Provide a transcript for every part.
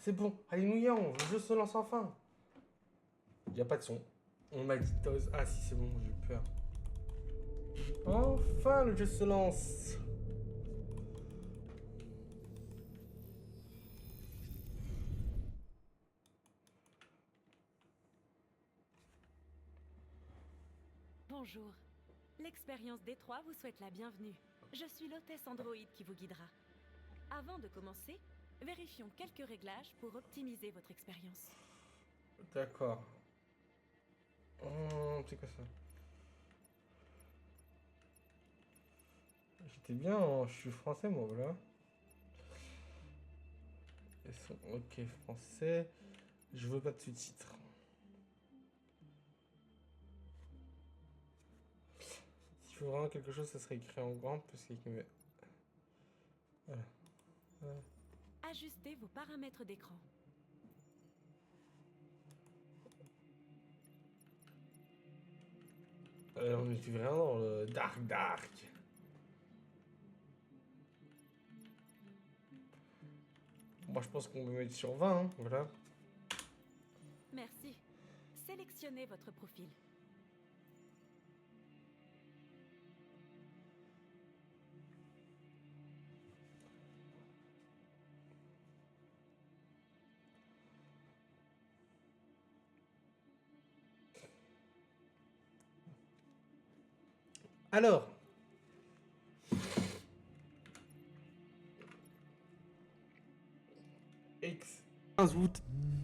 c'est bon. Allez, nous y allons. Le jeu se lance enfin. Il n'y a pas de son. On m'a dit Toz. Ah si, c'est bon, j'ai peur. Enfin, le jeu se lance. Bonjour. L'expérience D3 vous souhaite la bienvenue. Je suis l'hôtesse androïde qui vous guidera. Avant de commencer, vérifions quelques réglages pour optimiser votre expérience. D'accord. C'est quoi ça? J'étais bien, je suis français moi, voilà. Ok, français. Je veux pas de sous-titres. S'il faut vraiment quelque chose, ça serait écrit en grand, parce qu'il me... Voilà. Ajustez vos paramètres d'écran. On est vraiment dans le dark. Moi, je pense qu'on peut mettre sur 20, hein, voilà. Merci. Sélectionnez votre profil. Alors, X 15 août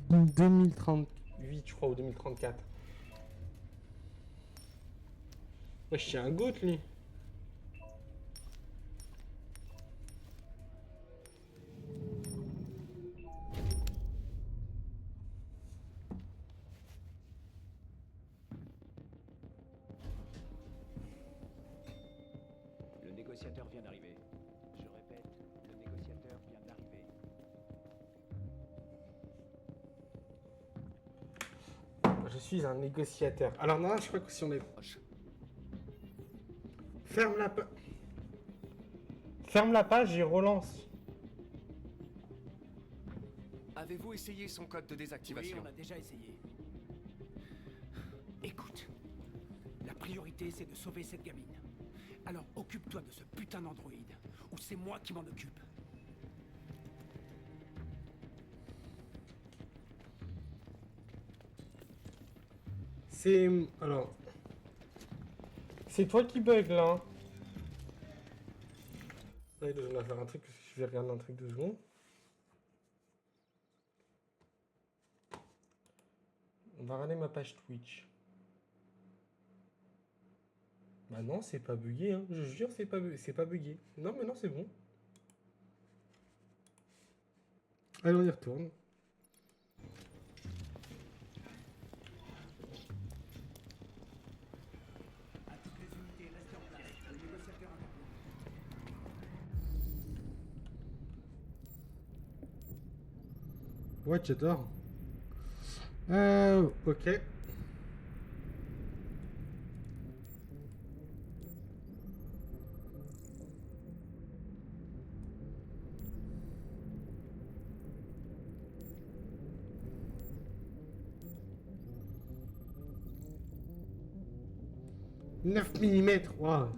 2038, je crois, ou 2034. Wesh, c'est un goat, lui. Le négociateur vient d'arriver. Je répète, le négociateur vient d'arriver. Je suis un négociateur. Alors, non, je crois que si on est... Proche. Ferme la page. Ferme la page et relance. Avez-vous essayé son code de Oui, désactivation? on a déjà essayé. Écoute, la priorité c'est de sauver cette gamine. Alors occupe-toi de ce putain d'androïde, ou c'est moi qui m'en occupe. C'est... Alors... C'est toi qui bug, là. Hein. Là, je vais faire un truc, je vais regarder un truc 2 secondes. On va regarder ma page Twitch. Bah non, c'est pas bugué, hein. Je jure, c'est pas bugué. Non, mais non, c'est bon. Allez, on y retourne. À toutes les unités, restez en place. Le négociateur Ouais, j'adore. Ok. « 9 mm, wow.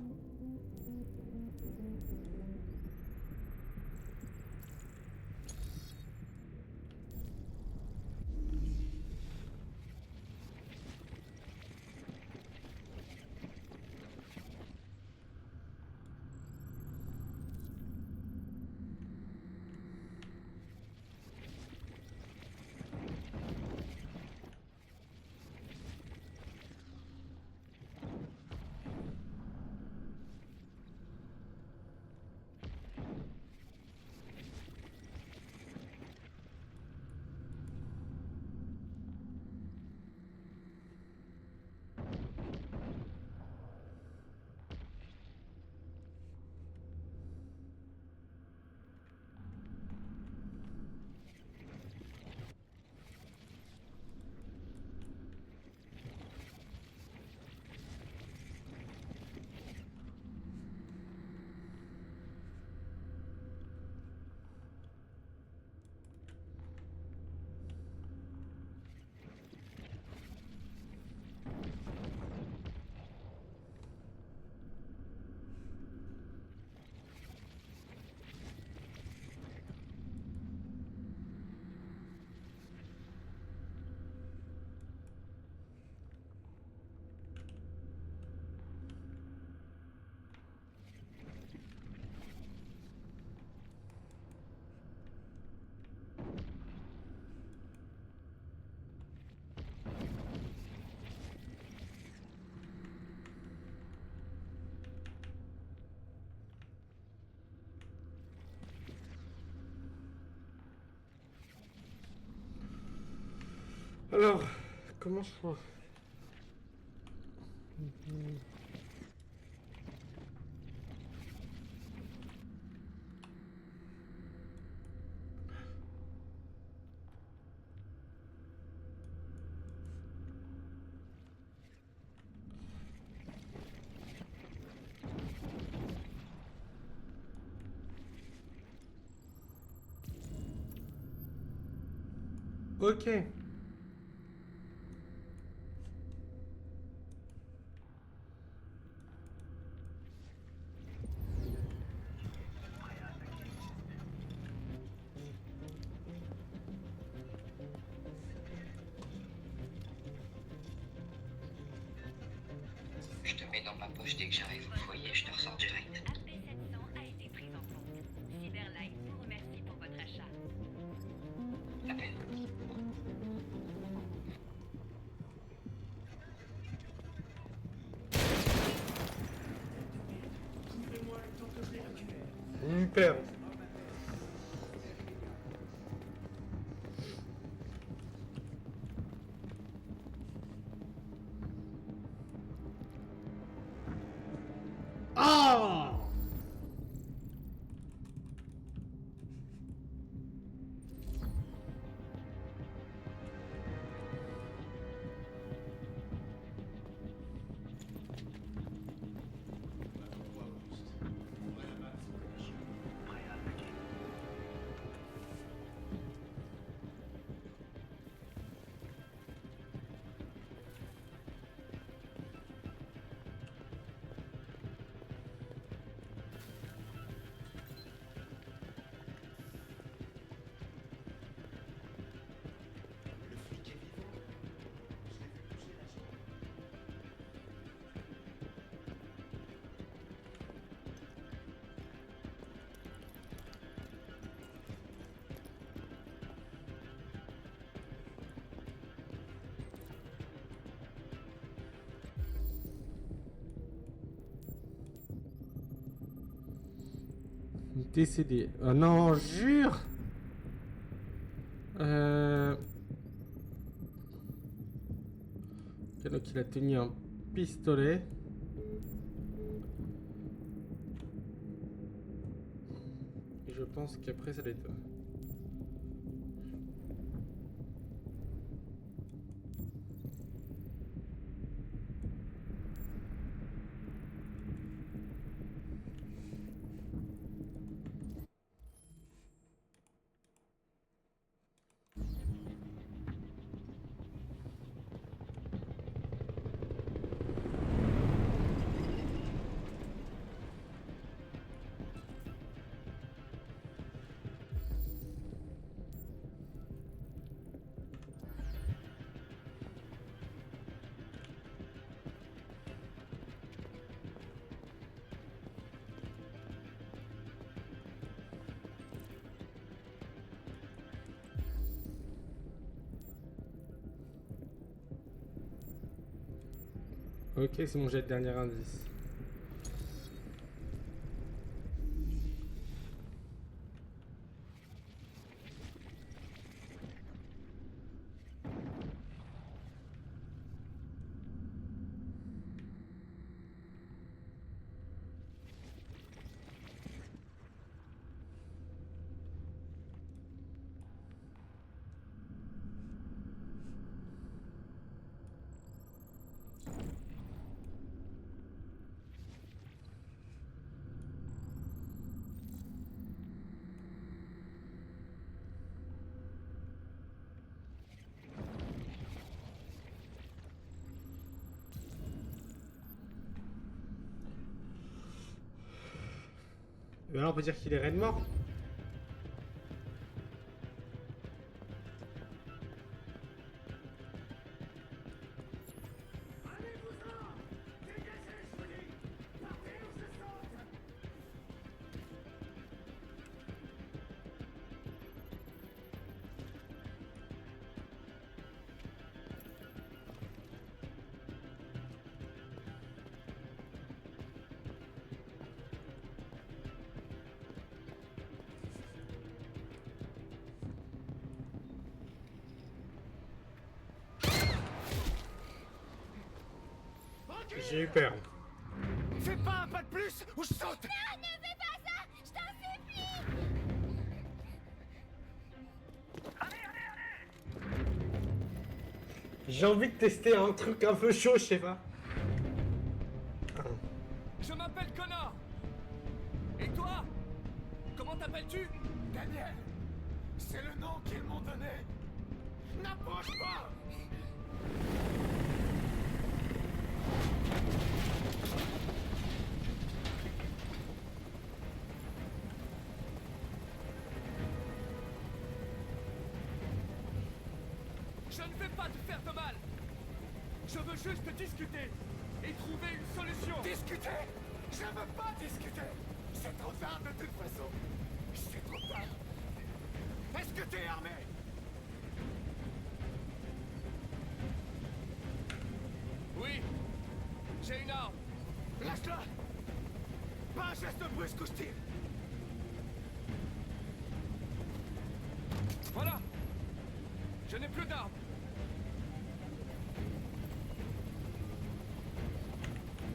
Alors, comment je fais? Ok. Je te mets dans ma poche dès que j'arrive au foyer, je te ressors direct. AP700 a été prise en compte. Cyberlife vous remercie pour votre achat. La peine. Super. Ah! Décédé. Oh non, jure. Ok, donc il a tenu un pistolet. Et je pense qu'après ça doit être... Ok, c'est mon jet de dernier indice. Et alors on peut dire qu'il est raide mort. J'ai eu peur. Fais pas un pas de plus ou je saute. Non, ne fais pas ça! Je t'en supplie! J'ai envie de tester un truc un peu chaud, je sais pas. Je m'appelle Connor. Et toi? Comment t'appelles-tu? Daniel, c'est le nom qu'ils m'ont donné. N'approche pas. Je ne vais pas te faire de mal. Je veux juste discuter et trouver une solution. Discuter? Je veux pas discuter. C'est trop tard de toute façon. C'est trop tard. Est-ce que t'es armé? Oui, j'ai une arme. Lâche-la. Pas un geste brusque ou je tire. Voilà. Je n'ai plus d'armes.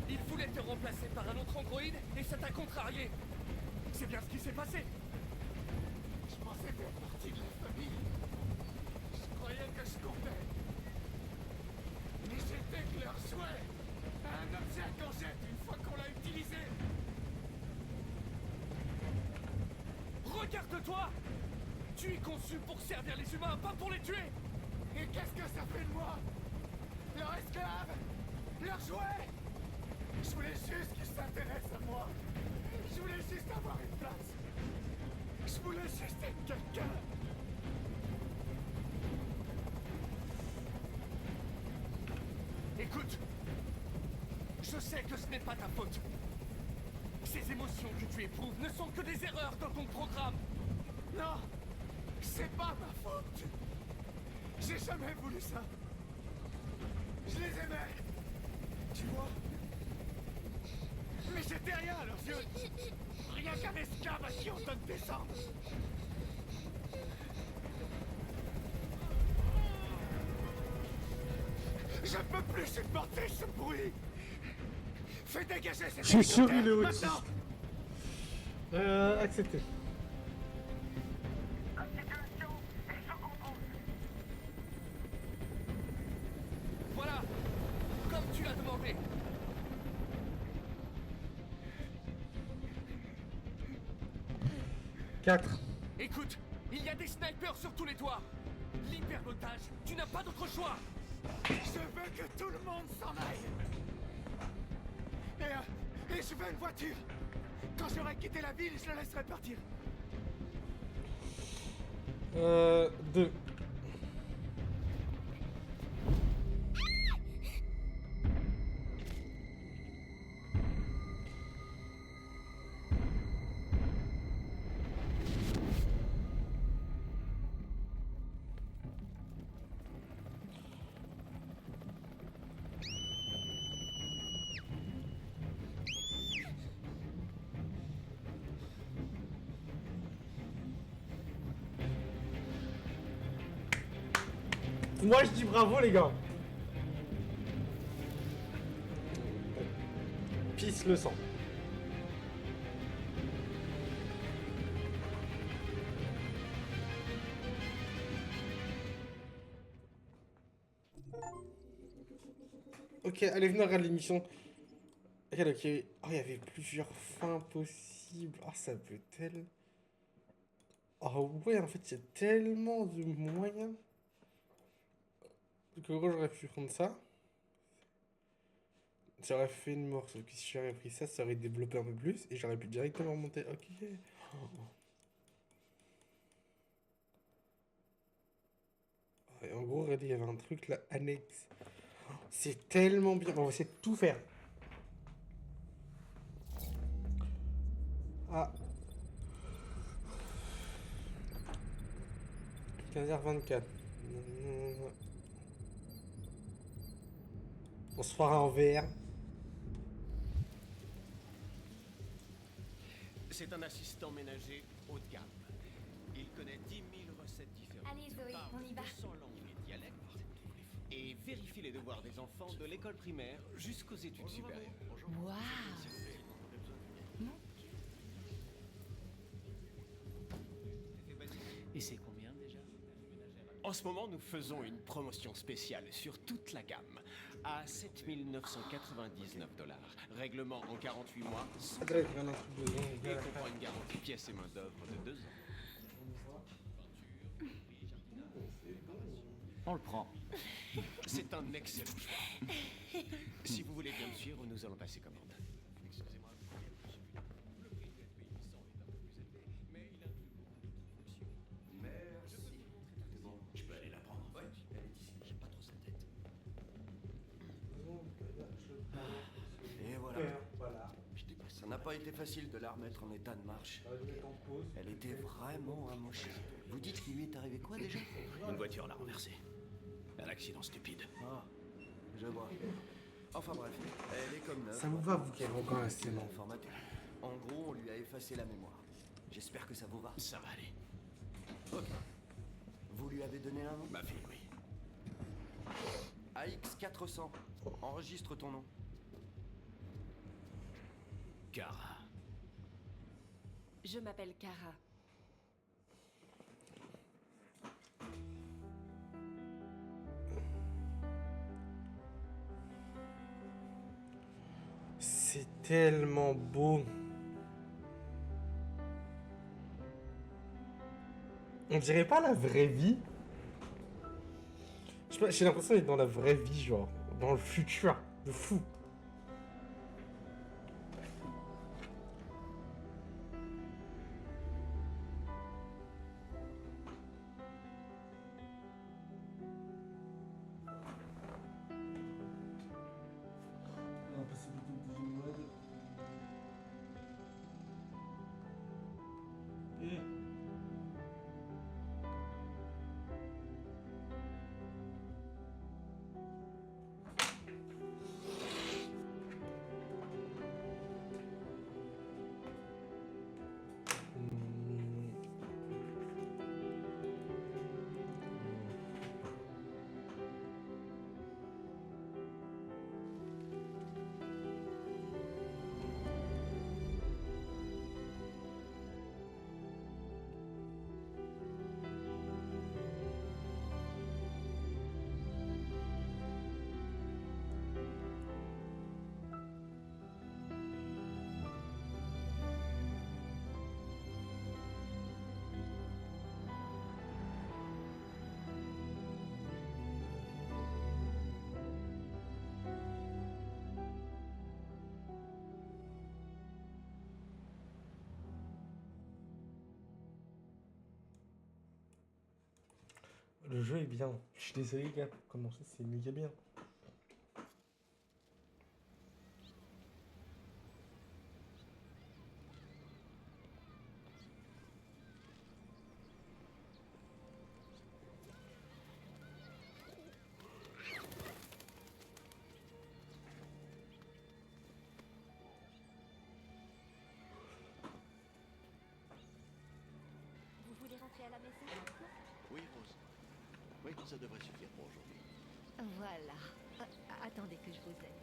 Il voulait te remplacer par un autre androïde et ça t'a contrarié. C'est bien ce qui s'est passé. Je pensais faire partie de la famille. Je croyais que je comptais. Mais j'étais que leur jouet. Un objet qu'on jette une fois qu'on l'a utilisé. Regarde-toi. Tu es conçu pour servir les humains, pas pour les tuer. Et qu'est-ce que ça fait de moi? Leur esclave? Leur jouet? Je voulais juste qu'ils s'intéressent à moi. Je voulais juste avoir une place. Je voulais juste être quelqu'un. Écoute, je sais que ce n'est pas ta faute. Ces émotions que tu éprouves ne sont que des erreurs dans ton programme. Non, c'est pas ma faute. J'ai jamais voulu ça. Je les aimais. Tu vois? Mais j'étais rien à leurs yeux. Rien qu'un esclave à qui on donne des ordres. Je peux plus supporter ce bruit. Fais dégager cette Je suis sûr hélicoptère, il est au-dessus. maintenant. Accepté. Voilà, comme tu l'as demandé. Quatre. Écoute, il y a des snipers sur tous les toits. Libère l'otage, tu n'as pas d'autre choix. Je veux que tout le monde s'en aille. Et je veux une voiture. Quand j'aurai quitté la ville, je la laisserai partir. 2. Moi je dis bravo les gars. Pisse le sang. Ok, allez venez regarder l'émission. Regarde, ok. Oh, il y avait plusieurs fins possibles. Ah, ça peut tellement. Oh ouais, en fait, il y a tellement de moyens. Donc, en gros, j'aurais pu prendre ça. J'aurais fait une mort, sauf que si j'avais pris ça, ça aurait développé un peu plus. Et j'aurais pu directement remonter. Ok. Et en gros, regardez, il y avait un truc là, annexe. C'est tellement bien. On va essayer de tout faire. Ah. 15h24. On se fera en VR. C'est un assistant ménager haut de gamme. Il connaît 10 000 recettes différentes. Allez, Zoé, parle on y va. 200 langues et dialectes et vérifie les devoirs des enfants de l'école primaire jusqu'aux études supérieures. Waouh. Et c'est combien déjà? En ce moment, nous faisons une promotion spéciale sur toute la gamme à 7 999 $. Règlement en 48 mois, sans Ça doit être un truc de dingue, et gars. comprend une garantie pièces et main d'œuvre de 2 ans. On le prend. C'est un excellent choix. Si vous voulez bien me suivre, nous allons passer commande. Excusez-moi. Le prix du FPI 100 est un peu plus élevé, mais il inclut beaucoup de fonctions. Merci. C'est bon, je peux aller la prendre. Ouais, elle est ici. J'aime pas trop sa tête. Et voilà. Voilà. Ça n'a pas été facile de la remettre en état de marche. Elle était vraiment amochée. Vous dites qu'il lui est arrivé quoi déjà? Une voiture l'a renversée. Un accident stupide. Ah, je vois. Enfin bref, elle est comme neuve. Ça vous va, vous qui avez encore un style? Formaté. En gros, on lui a effacé la mémoire. J'espère que ça vous va. Ça va aller. Ok. Vous lui avez donné un nom? Ma fille, oui. AX400. Enregistre ton nom. Kara. Je m'appelle Kara. C'est tellement beau. On dirait pas la vraie vie. Je sais pas, j'ai l'impression d'être dans la vraie vie, genre. Dans le futur. De fou. On va passer beaucoup de mode. Le jeu est bien. Je suis désolé, gars, pour commencer, c'est méga bien. Vous voulez rentrer à la maison maintenant? Oui, Rose. Oui, ça devrait suffire pour aujourd'hui. Voilà. Attendez que je vous aide.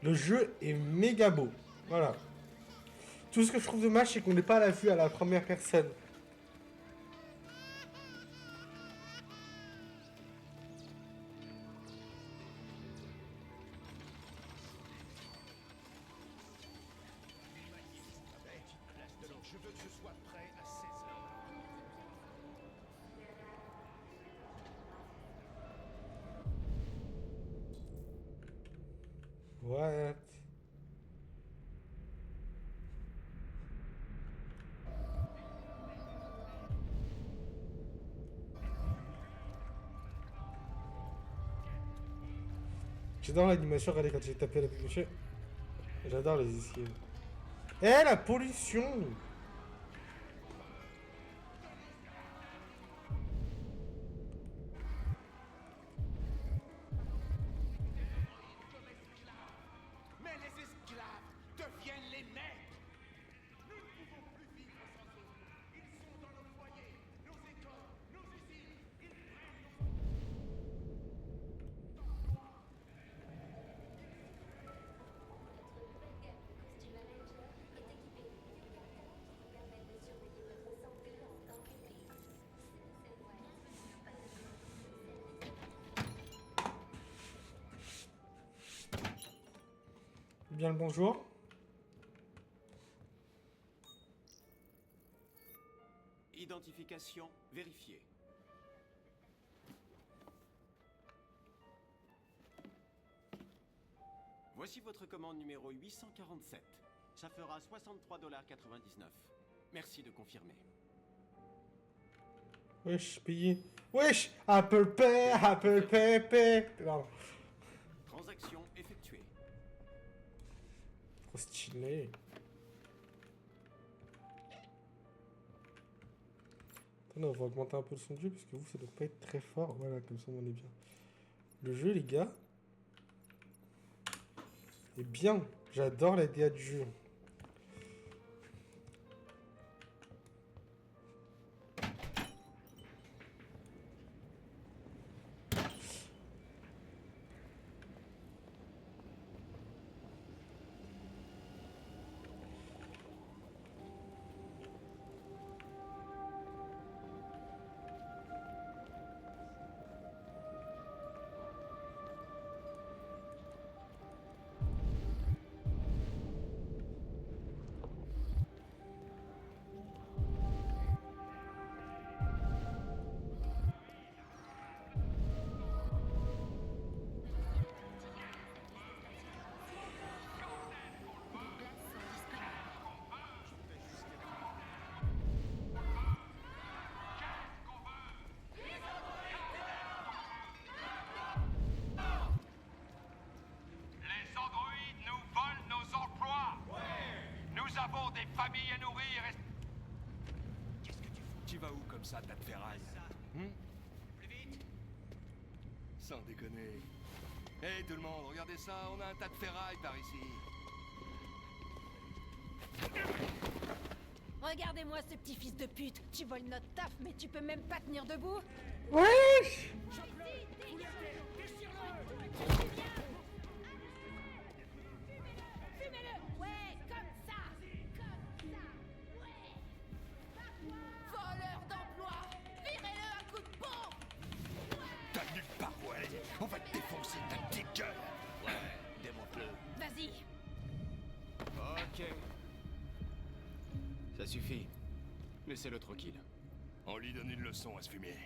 Le jeu est méga beau. Voilà. Tout ce que je trouve dommage, c'est qu'on n'est pas à la vue à la première personne. Alors, je veux que je sois prêt à 16h. What? J'adore l'animation, regardez quand j'ai tapé la pioche. J'adore les esquives. Eh, la pollution! Mais les esclaves deviennent les maîtres. Nous ne pouvons plus vivre sans eux. Ils sont dans nos foyers, nos écoles, nos usines. Ils prennent nos... Bien le bonjour. Identification vérifiée. Voici votre commande numéro 847. Ça fera 63,99 $. Merci de confirmer. Wesh, payé. Wesh, Apple Pay, Apple Pay, Pay. Pardon. Transaction effectuée. Trop stylé. Attendez, on va augmenter un peu le son du jeu parce que vous, ça doit pas être très fort. Voilà, comme ça, on est bien. Le jeu, les gars, est bien. J'adore la DA du jeu. Les androïdes nous volent nos emplois. Nous avons des familles à nourrir et... Qu'est-ce que tu fous? Tu vas où comme ça, tas de ferraille? Plus vite. Sans déconner. Hey tout le monde, regardez ça, on a un tas de ferraille par ici. Regardez-moi ce petit fils de pute. Tu voles notre taf, mais tu peux même pas tenir debout. Wesh. Fumez-le. Ouais, comme ça. Comme ça. Ouais. Voleur d'emploi. Virez-le à coups de pompe. T'as nulle part, ouais. On va te défoncer ta petite gueule. Ouais, démonte-le. Vas-y. Ok. Ça suffit. Laissez-le tranquille. On lui donne une leçon à ce fumier.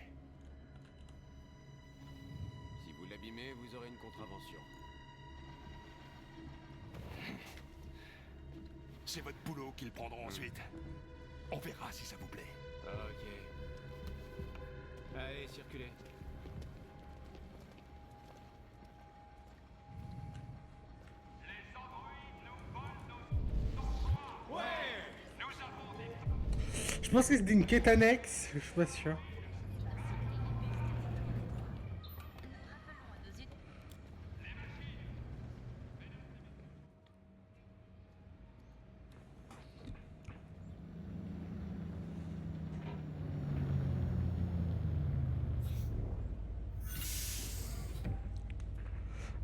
Si vous l'abîmez, vous aurez une contravention. C'est votre boulot qu'ils prendront ensuite. On verra si ça vous plaît. Ok. Allez, circulez. Les androïdes nous volent nos emplois. Nous avons des... Je pense que c'est une quête annexe. Je suis pas sûr.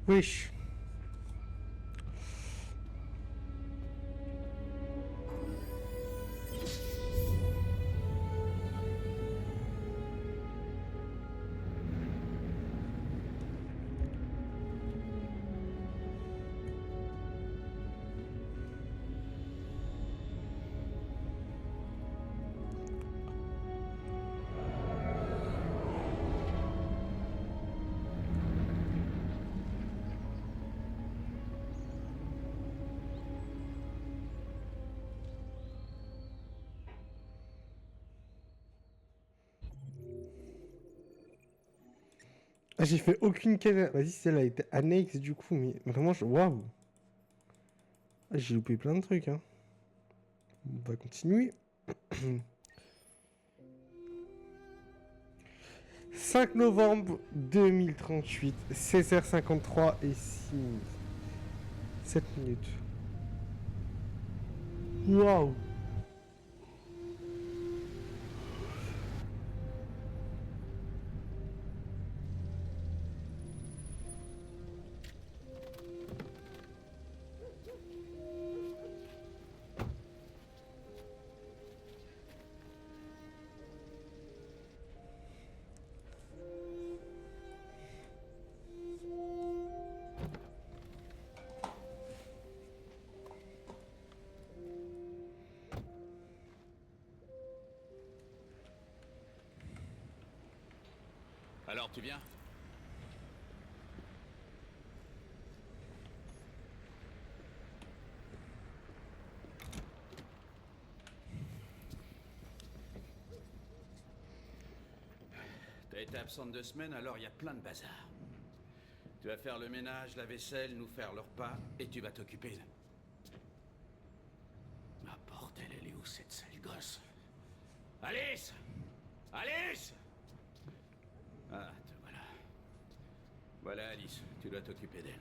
Wesh. Ah, j'ai fait aucune quête. Vas-y, celle-là a été annexe du coup, mais vraiment, waouh. Ah, j'ai loupé plein de trucs, hein. On va continuer. 5 novembre 2038, 16h53 et 7 minutes. Waouh. Alors tu viens? T'as été absente 2 semaines, alors il y a plein de bazar. Tu vas faire le ménage, la vaisselle, nous faire le repas, et tu vas t'occuper. Ah bordel, elle est où cette sale gosse? Alice! Alice! Ah, te voilà. Voilà, Alice, tu dois t'occuper d'elle.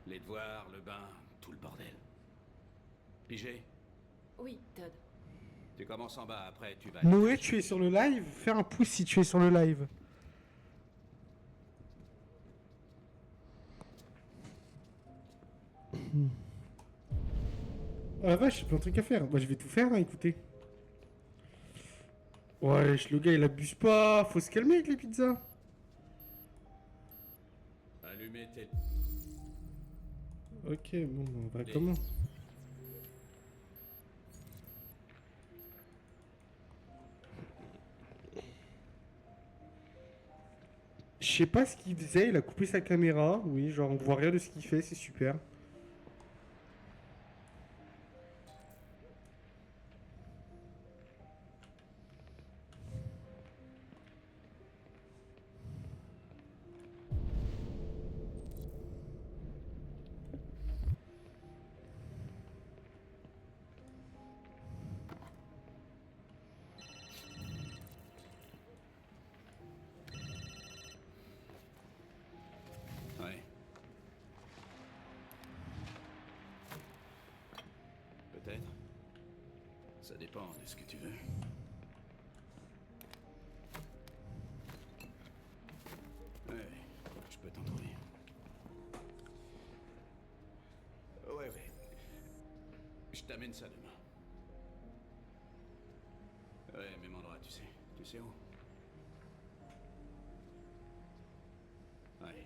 Les devoirs, le bain, tout le bordel. Pigé? Oui, Todd. Tu commences en bas, après tu vas... Noé, tu es sur le live? Fais un pouce si tu es sur le live. Ah la vache, j'ai plein de trucs à faire. Bah je vais tout faire, hein, écoutez. Wesh, le gars il abuse pas. Faut se calmer avec les pizzas. Allumer tes... Ok, bon, bah, on va comment? Je sais pas ce qu'il faisait, il a coupé sa caméra. Oui, genre on voit rien de ce qu'il fait, c'est super. Ouais. Peut-être. Ça dépend de ce que tu veux. Ouais, je peux t'en trouver. Ouais. Je t'amène ça demain. Ouais, même endroit, tu sais. Tu sais où? Ouais.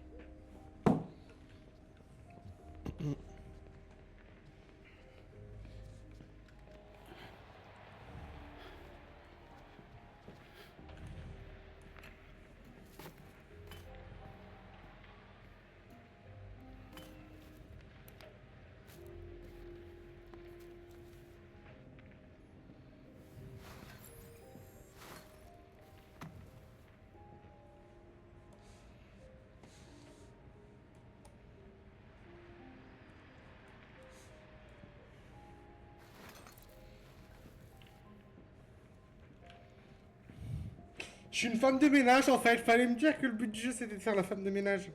Je suis une femme de ménage en fait, fallait me dire que le but du jeu c'était de faire la femme de ménage.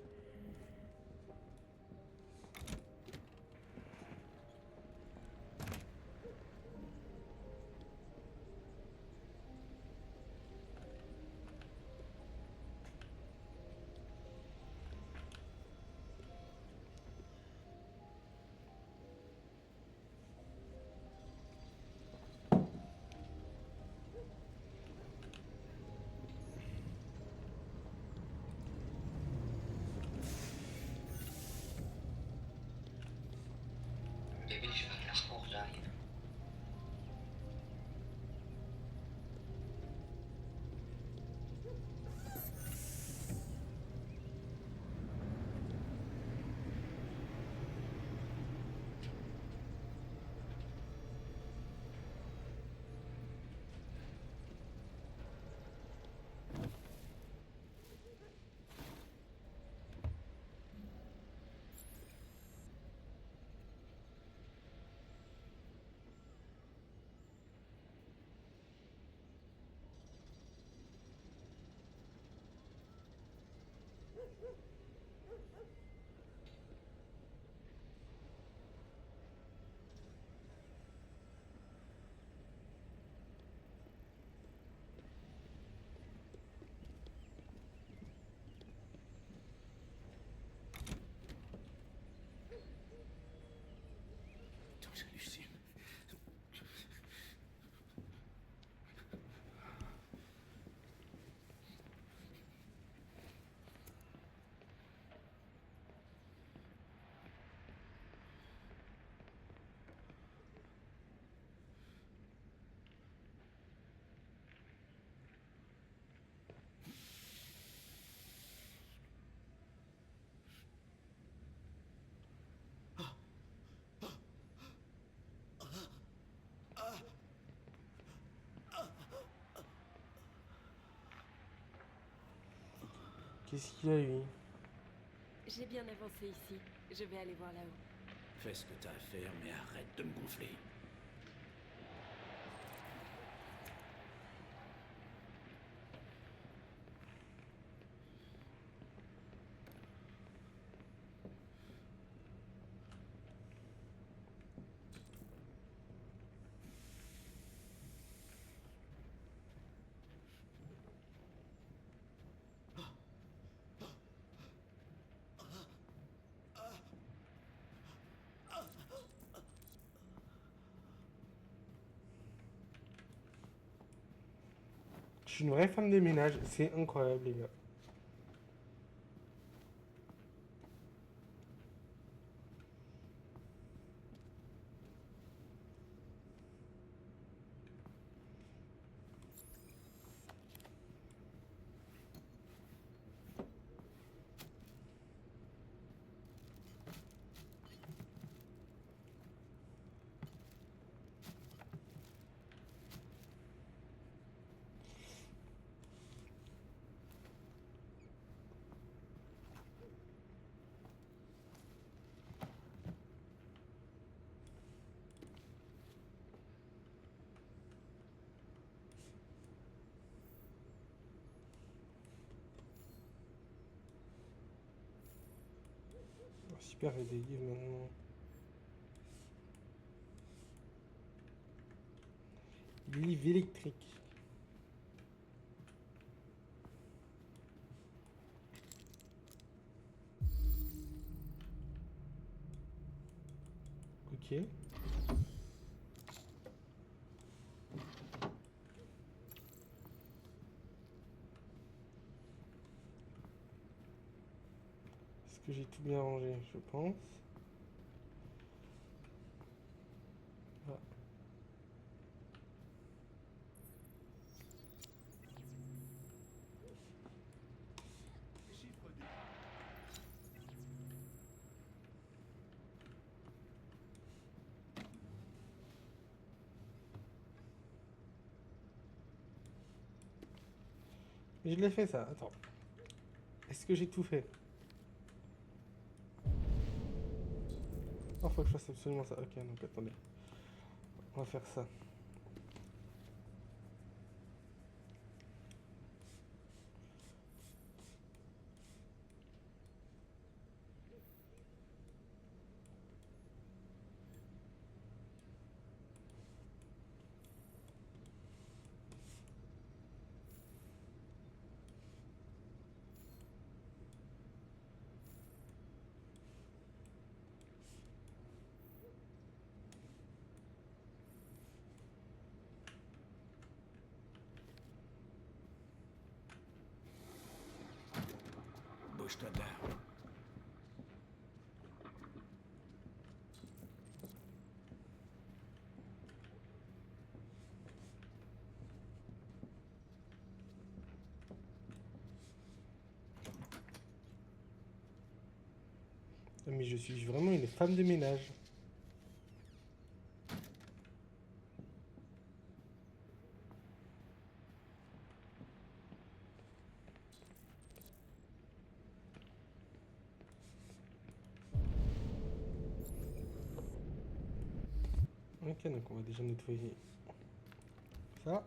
Qu'est-ce qu'il a, lui? J'ai bien avancé ici. Je vais aller voir là-haut. Fais ce que t'as à faire, mais arrête de me gonfler. Je suis une vraie femme de ménage, c'est incroyable, les gars. Oh, super, il y a des livres maintenant. Livre électrique. Ok. Est-ce que j'ai tout bien rangé? Je pense. Ah. Je l'ai fait ça, attends. Est-ce que j'ai tout fait? Oh, faut que je fasse absolument ça. Ok, donc attendez. On va faire ça. Bouge-toi de là. Mais je suis vraiment une femme de ménage. Ok, donc on va déjà nettoyer ça.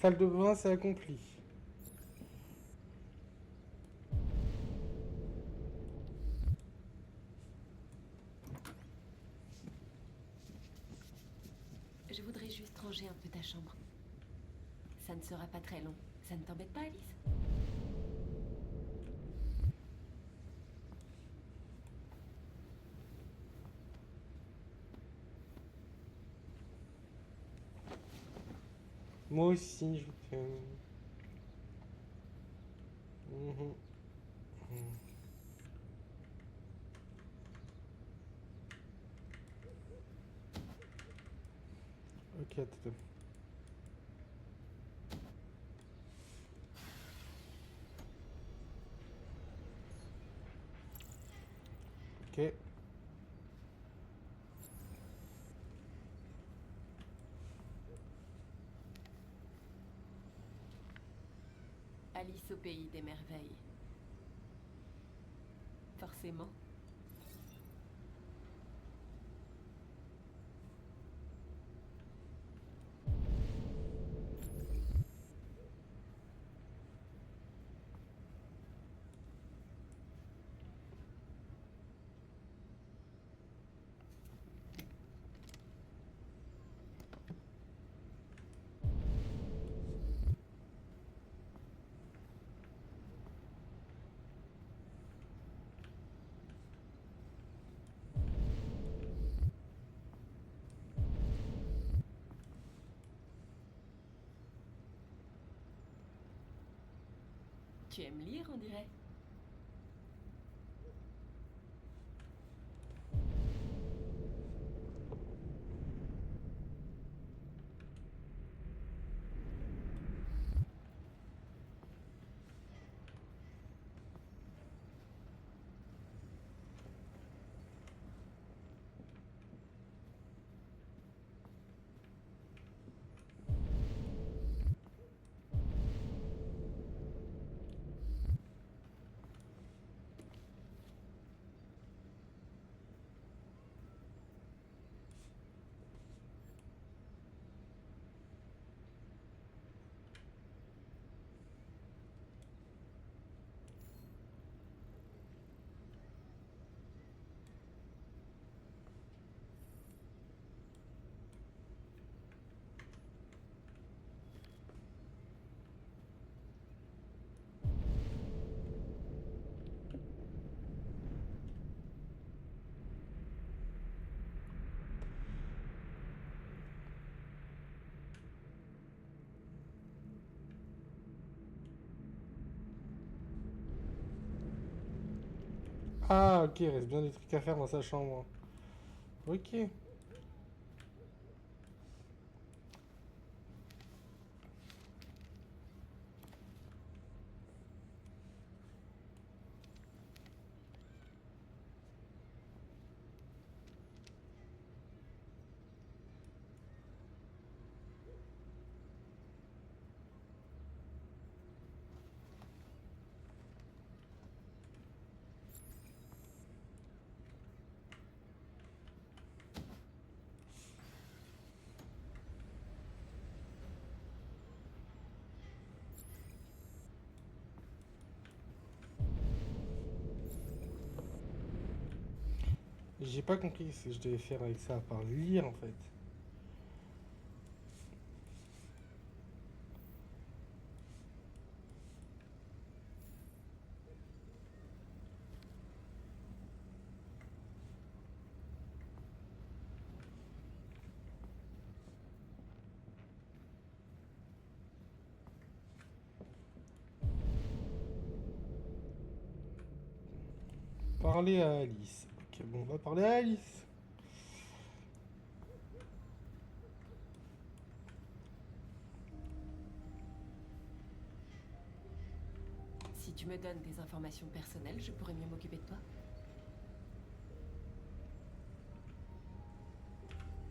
Salle de bain, c'est accompli. Je voudrais juste ranger un peu ta chambre. Ça ne sera pas très long. Ça ne t'embête pas, Alice? Moi aussi, je t'aime. Mhm. Mhm. Ok, attends. Ok. Alice au pays des merveilles. Forcément. Tu aimes lire, on dirait. Ah, ok, il reste bien des trucs à faire dans sa chambre. Ok. J'ai pas compris ce que je devais faire avec ça, à part lire en fait. Parler à Alice. Ok, bon, on va parler à Alice. Si tu me donnes des informations personnelles, je pourrais mieux m'occuper de toi.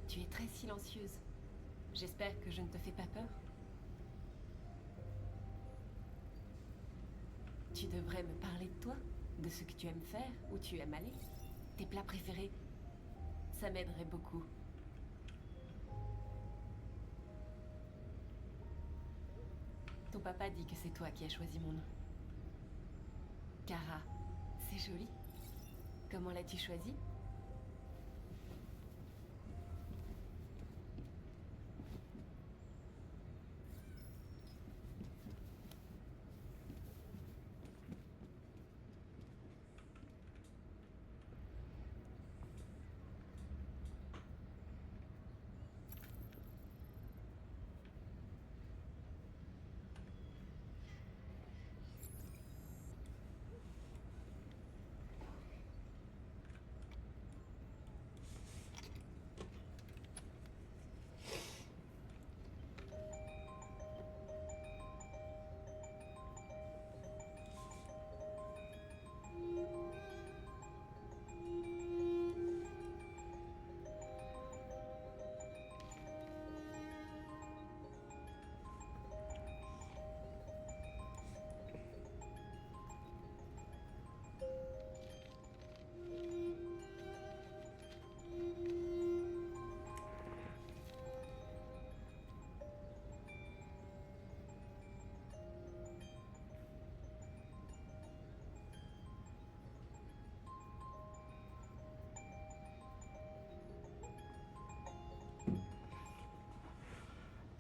Tu es très silencieuse. J'espère que je ne te fais pas peur. Tu devrais me parler de toi, de ce que tu aimes faire, où tu aimes aller, tes plats préférés. Ça m'aiderait beaucoup. Ton papa dit que c'est toi qui as choisi mon nom. Kara, c'est joli. Comment l'as-tu choisi?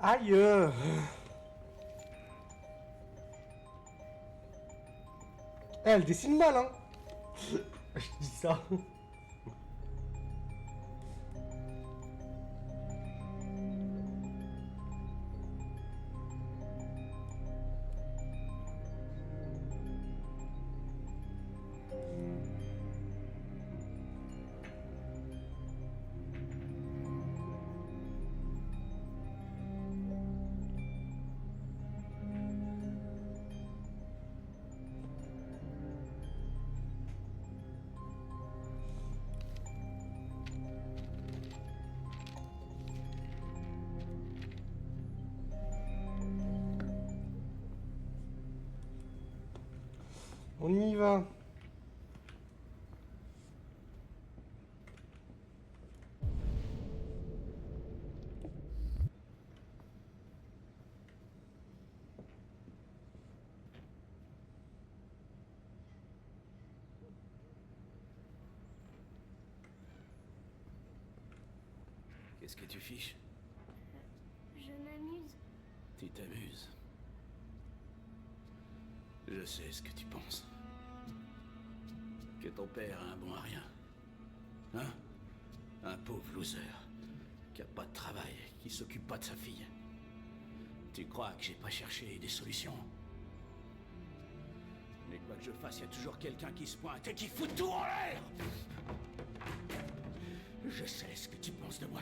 Aïe. Elle dessine mal, hein. Je dis ça. On y va. Qu'est-ce que tu fiches? Je m'amuse. Tu t'amuses. Je sais ce que tu penses. Que ton père a un bon à rien. Hein? Un pauvre loser. Qui a pas de travail, qui s'occupe pas de sa fille. Tu crois que j'ai pas cherché des solutions? Mais quoi que je fasse, il y a toujours quelqu'un qui se pointe et qui fout tout en l'air! Je sais ce que tu penses de moi.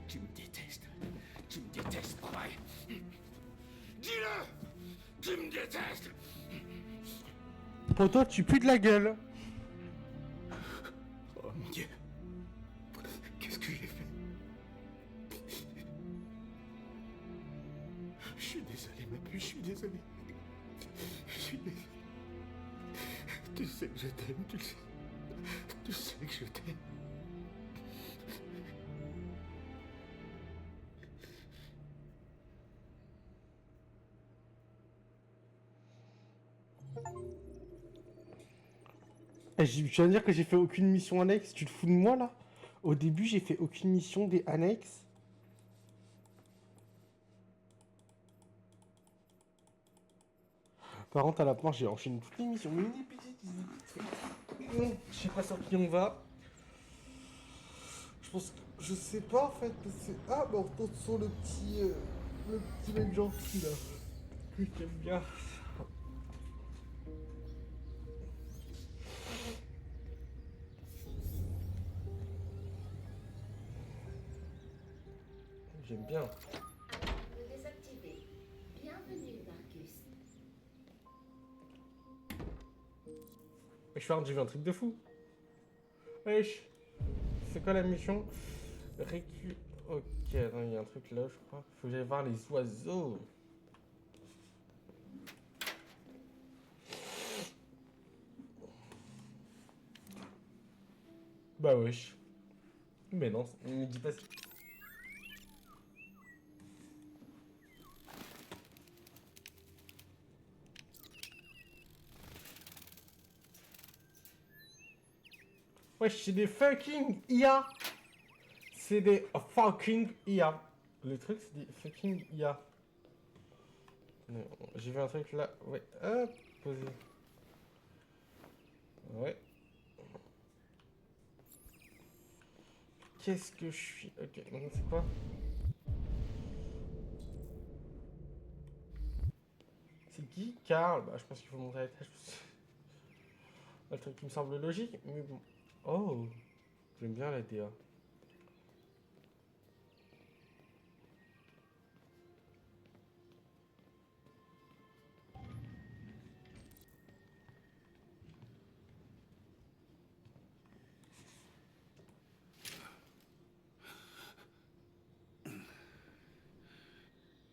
Tu me détestes. Tu me détestes, pas vrai? Dis-le! Tu me détestes! Pour toi, tu pues de la gueule. Oh mon Dieu. Qu'est-ce que j'ai fait? Je suis désolé, ma puce, je suis désolé. Je suis désolé. Tu sais que je t'aime, tu le sais. Tu sais que je t'aime. Je viens de dire que j'ai fait aucune mission annexe. Tu te fous de moi là? Au début, j'ai fait aucune mission des annexes. Par contre, à la fin, j'ai enchaîné toutes les missions. Je sais pas sur qui on va. Je pense que... Je sais pas en fait. Ah, bah on retourne sur le petit mec gentil là. Que j'aime bien. J'aime bien. Désactivé. Bienvenue, Marcus. Wesh, j'ai vu un truc de fou. Wesh. C'est quoi la mission? Ok, non, il y a un truc là, je crois. Faut que j'aille voir les oiseaux. Bah wesh. Mais non, il me dit pas si... Wesh, c'est des fucking IA. C'est des fucking IA. Le truc, c'est des fucking IA. J'ai vu un truc là. Ouais, hop, posé. Ouais. Qu'est-ce que je suis? Ok, maintenant c'est quoi? C'est qui? Karl. Bah, je pense qu'il faut monter à l'étage. Le truc qui me semble logique, mais bon. Oh, j'aime bien la DA.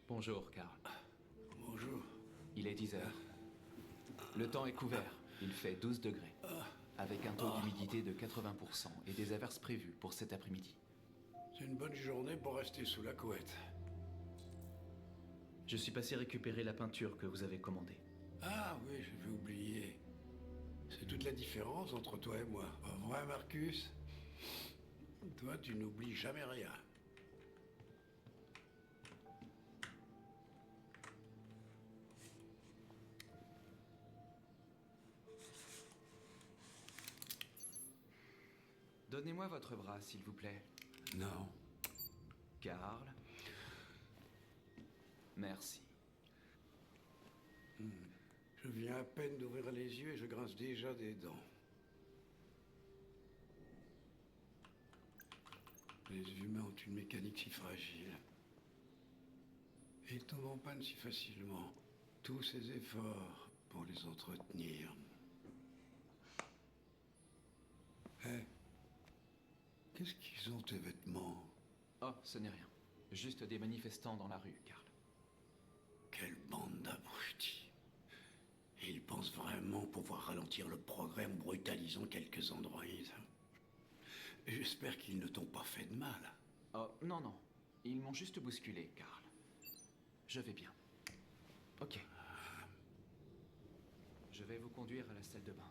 Bonjour, Karl. Bonjour. Il est 10 heures. Le temps est couvert. Il fait 12 degrés. Avec un taux d'humidité de 80% et des averses prévues pour cet après-midi. C'est une bonne journée pour rester sous la couette. Je suis passé récupérer la peinture que vous avez commandée. Ah oui, j'avais oublié. C'est toute la différence entre toi et moi. Pas vrai, Marcus? Toi, tu n'oublies jamais rien. Donnez-moi votre bras, s'il vous plaît. Non. Karl. Merci. Je viens à peine d'ouvrir les yeux et je grince déjà des dents. Les humains ont une mécanique si fragile. Et ils tombent en panne si facilement. Tous ces efforts pour les entretenir. Hé, qu'est-ce qu'ils ont tes vêtements? Oh, ce n'est rien. Juste des manifestants dans la rue, Karl. Quelle bande d'abrutis. Ils pensent vraiment pouvoir ralentir le progrès en brutalisant quelques androïdes. J'espère qu'ils ne t'ont pas fait de mal. Oh, non, non. Ils m'ont juste bousculé, Karl. Je vais bien. Ok. Je vais vous conduire à la salle de bain.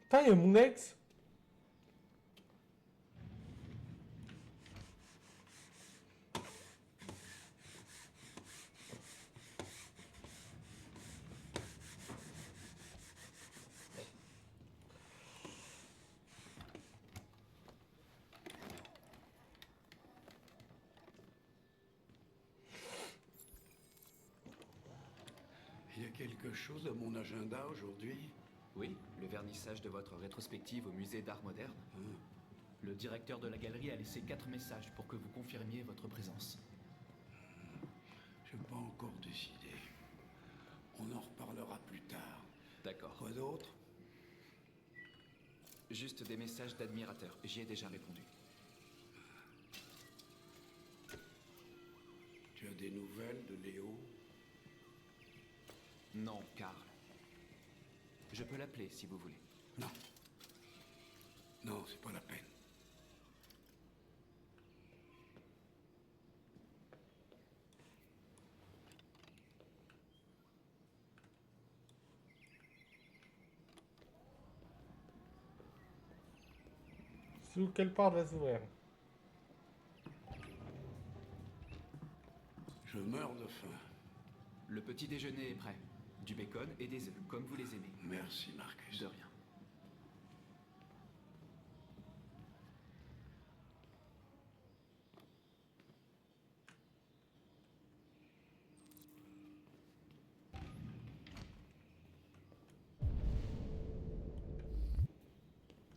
Putain, il y a mon ex. Il y a quelque chose dans mon agenda aujourd'hui? Oui, le vernissage de votre rétrospective au musée d'art moderne. Le directeur de la galerie a laissé 4 messages pour que vous confirmiez votre présence. Je n'ai pas encore décidé. On en reparlera plus tard. D'accord. Quoi d'autre? Juste des messages d'admirateurs. J'y ai déjà répondu. Tu as des nouvelles de Léo? Non, Karl. Je peux l'appeler si vous voulez. Non. Non, c'est pas la peine. Sous quelle porte va s'ouvrir? Je meurs de faim. Le petit déjeuner est prêt. Du bacon et des œufs, comme vous les aimez. Merci, Marcus. De rien.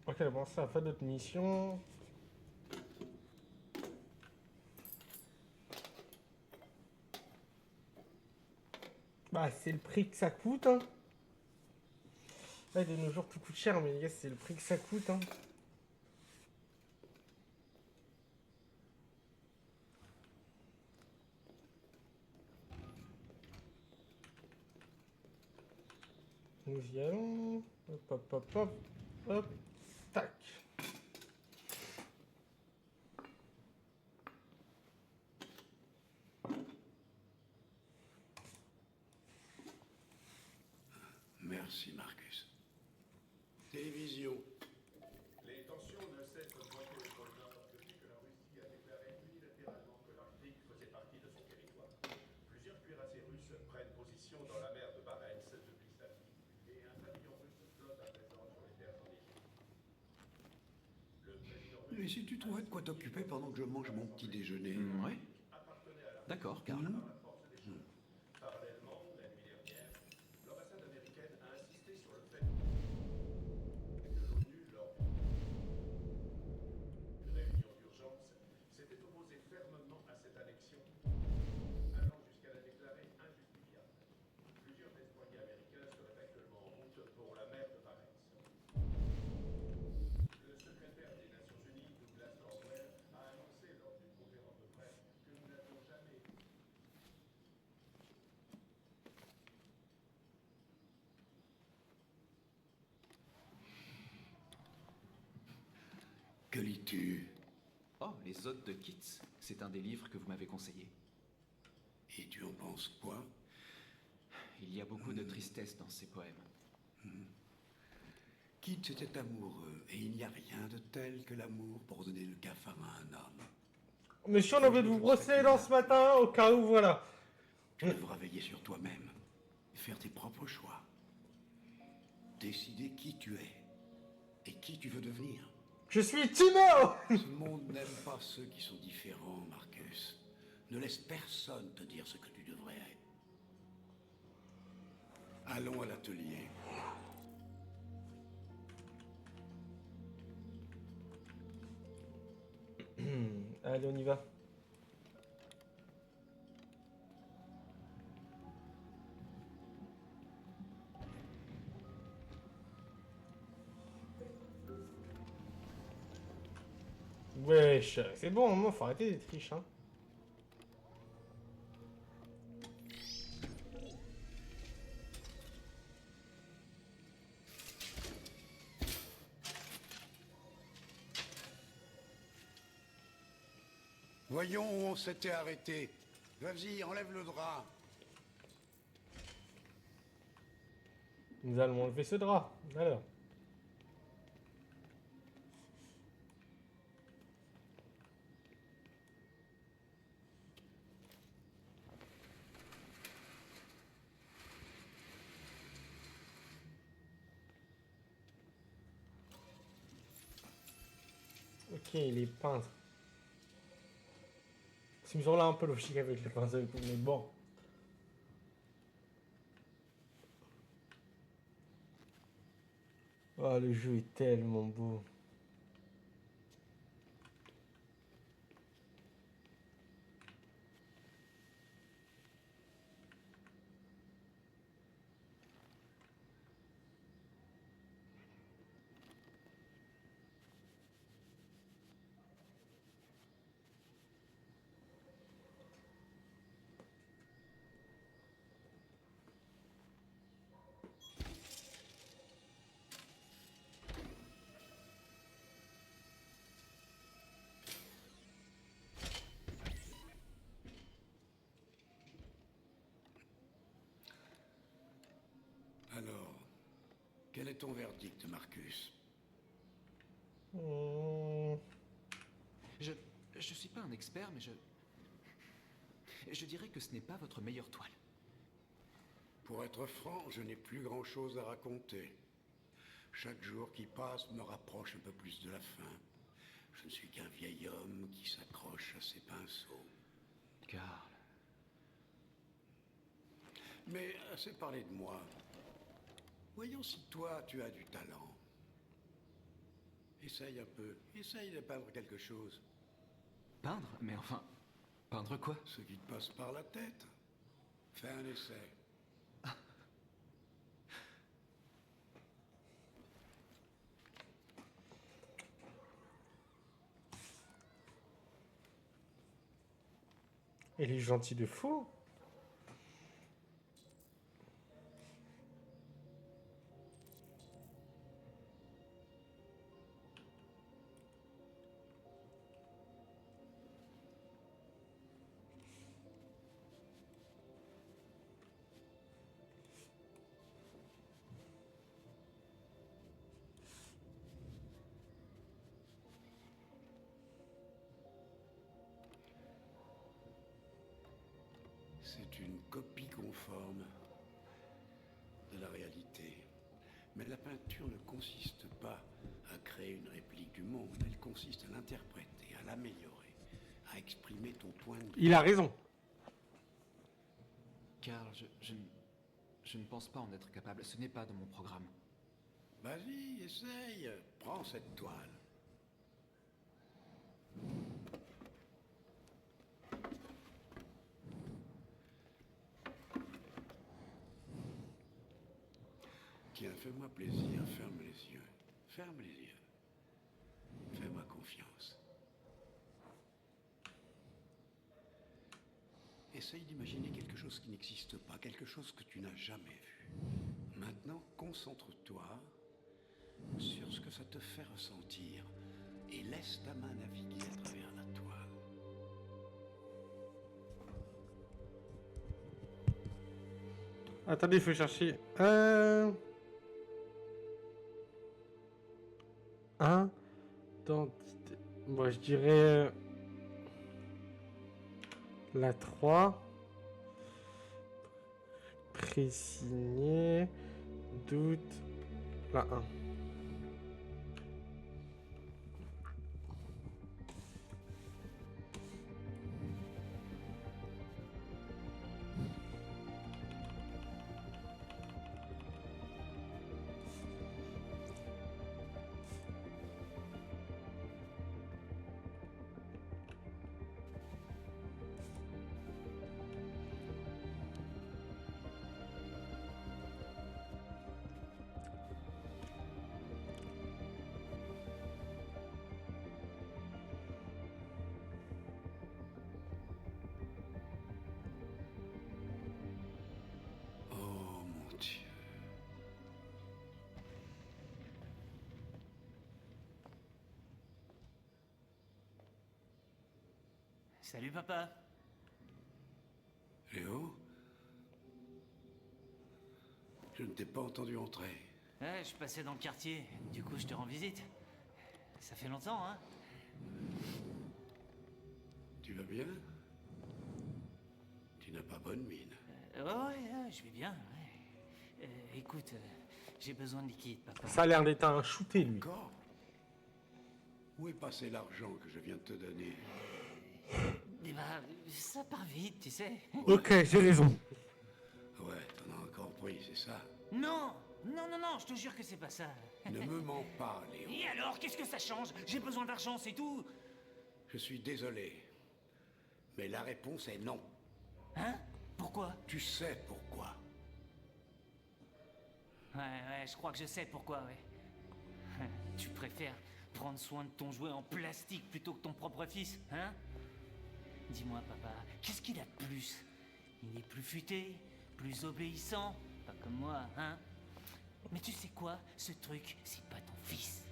Ok, bon, ça a fait d'autres missions. Bah, c'est le prix que ça coûte, hein. Ouais, de nos jours, tout coûte cher, mais les gars, c'est le prix que ça coûte, hein. Nous y allons. Hop, hop, hop, hop. Hop. Tac. Merci, Marcus. Télévision. Les tensions ne cessent d'augmenter au pôle Nord depuis que la Russie a déclaré unilatéralement que l'Arctique faisait partie de son territoire. Plusieurs cuirassés russes prennent position dans la mer de Barents depuis samedi, et un pavillon russe flotte à présent sur les terres en Égypte. Le président russe... Mais si tu trouvais de quoi t'occuper pendant que je mange mon petit déjeuner. Ouais. D'accord, Karl. Parallèlement, la nuit dernière, l'ambassade américaine a insisté sur le fait que l'ONU, lors d'une réunion d'urgence, s'était opposée fermement à cette annexion, allant jusqu'à la déclarer injustifiable. Plusieurs destroyers américains seraient actuellement en route pour la mer de Barents. Le secrétaire des Nations Unies, Douglas Norwell, a annoncé lors d'une conférence de presse que nous n'avions jamais Que lis-tu? Oh, Les Hôtes de Keats. C'est un des livres que vous m'avez conseillé. Et tu en penses quoi? Il y a beaucoup de tristesse dans ces poèmes. Keats était amoureux, et il n'y a rien de tel que l'amour pour donner le cafard à un homme. Monsieur, on a oublié de vous brosser les dents ce matin, au cas où, voilà. Tu devras veiller sur toi-même, faire tes propres choix, décider qui tu es et qui tu veux devenir. Je suis Timo. Ce monde n'aime pas ceux qui sont différents, Marcus. Ne laisse personne te dire ce que tu devrais être. Allons à l'atelier. Allez, on y va. Wesh, c'est bon, moi, faut arrêter les triches, hein. Voyons où on s'était arrêté. Vas-y, enlève le drap. Nous allons enlever ce drap. Alors. Ok, les peintres. Ça me semble un peu logique avec les pinceaux et tout, mais bon. Oh, le jeu est tellement beau. Alors, quel est ton verdict, Marcus? Je suis pas un expert, mais je dirais que ce n'est pas votre meilleure toile. Pour être franc, je n'ai plus grand-chose à raconter. Chaque jour qui passe me rapproche un peu plus de la fin. Je ne suis qu'un vieil homme qui s'accroche à ses pinceaux. Karl. Mais assez parlé de moi. Voyons si toi, tu as du talent. Essaye un peu. Essaye de peindre quelque chose. Peindre? Mais enfin, peindre quoi? Ce qui te passe par la tête. Fais un essai. Il est gentil de fou. C'est une copie conforme de la réalité. Mais la peinture ne consiste pas à créer une réplique du monde, elle consiste à l'interpréter, à l'améliorer, à exprimer ton point de vue. Il a raison. Karl, je ne pense pas en être capable. Ce n'est pas dans mon programme. Vas-y, essaye. Prends cette toile. Tiens, fais-moi plaisir, ferme les yeux. Ferme les yeux. Fais-moi confiance. Essaye d'imaginer quelque chose qui n'existe pas, quelque chose que tu n'as jamais vu. Maintenant, concentre-toi sur ce que ça te fait ressentir et laisse ta main naviguer à travers la toile. Attendez, il faut chercher. Identité. Moi, je dirais la 3. Présigné. Doute. La 1. Oh mon Dieu. Salut papa. Léo? Je ne t'ai pas entendu entrer. Ouais, je passais dans le quartier, du coup je te rends visite. Ça fait longtemps, hein? Tu vas bien? Tu n'as pas bonne mine. Ouais, je vais bien, ouais. Écoute, j'ai besoin de liquide, papa. Ça a l'air d'être un shooté, lui. Encore? Où est passé l'argent que je viens de te donner? Eh ben, ça part vite, tu sais. Ok, j'ai raison. Ouais, t'en as encore pris, c'est ça? Non, je te jure que c'est pas ça. Ne me mens pas, Léo. Et alors, qu'est-ce que ça change? J'ai besoin d'argent, c'est tout. Je suis désolé. Mais la réponse est non. Hein? Pourquoi? Tu sais pourquoi. Ouais, je crois que je sais pourquoi, ouais. Tu préfères prendre soin de ton jouet en plastique plutôt que ton propre fils, hein? Dis-moi, papa, qu'est-ce qu'il a de plus? Il est plus futé, plus obéissant, pas comme moi, hein? Mais tu sais quoi? Ce truc, c'est pas ton fils.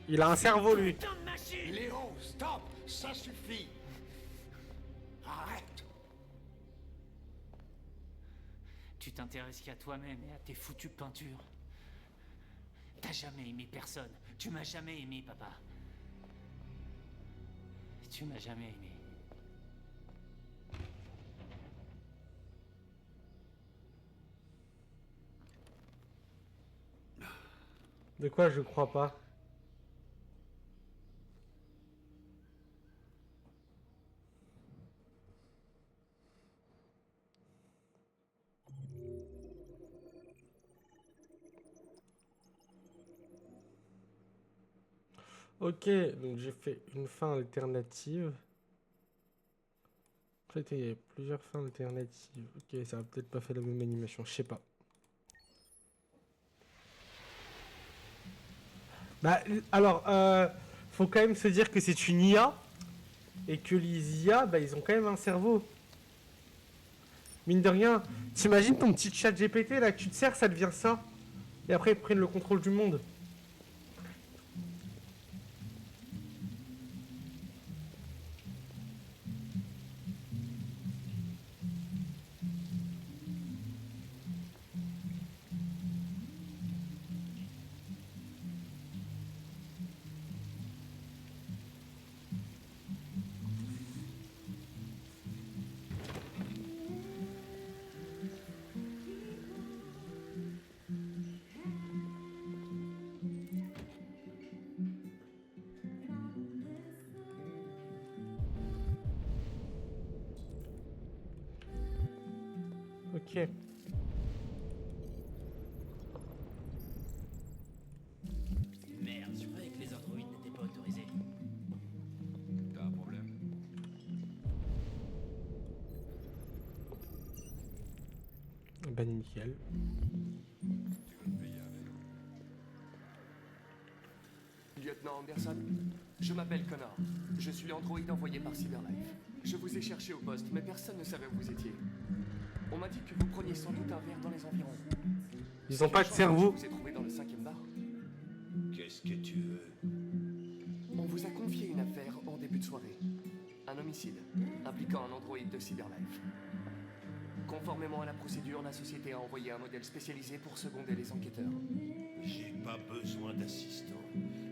Il a un cerveau, lui. Putain de machine! Léo, stop! Ça suffit! Arrête! Tu t'intéresses qu'à toi-même et à tes foutues peintures. T'as jamais aimé personne. Tu m'as jamais aimé, papa. Tu m'as jamais aimé. De quoi je crois pas? Ok, donc j'ai fait une fin alternative. En fait, il y a plusieurs fins alternatives. Ok, ça va peut-être pas fait la même animation, je sais pas. Bah, alors, faut quand même se dire que c'est une IA. Et que les IA, bah, ils ont quand même un cerveau. Mine de rien, t'imagines ton petit chat GPT là, que tu te sers, ça devient ça. Et après, ils prennent le contrôle du monde. Ok. Merde, je croyais que les androïdes n'étaient pas autorisés. T'as un problème? Ben nickel. Tu veux te payer avec? Lieutenant Anderson, je m'appelle Connor. Je suis l'androïde envoyé par Cyberlife. Je vous ai cherché au poste, mais personne ne savait où vous étiez. On m'a dit que vous preniez sans doute un verre dans les environs. Ils ont pas de cerveau. Je vous ai trouvé dans le 5e bar. Qu'est-ce que tu veux? On vous a confié une affaire en début de soirée. Un homicide, impliquant un androïde de Cyberlife. Conformément à la procédure, la société a envoyé un modèle spécialisé pour seconder les enquêteurs. J'ai pas besoin d'assistant.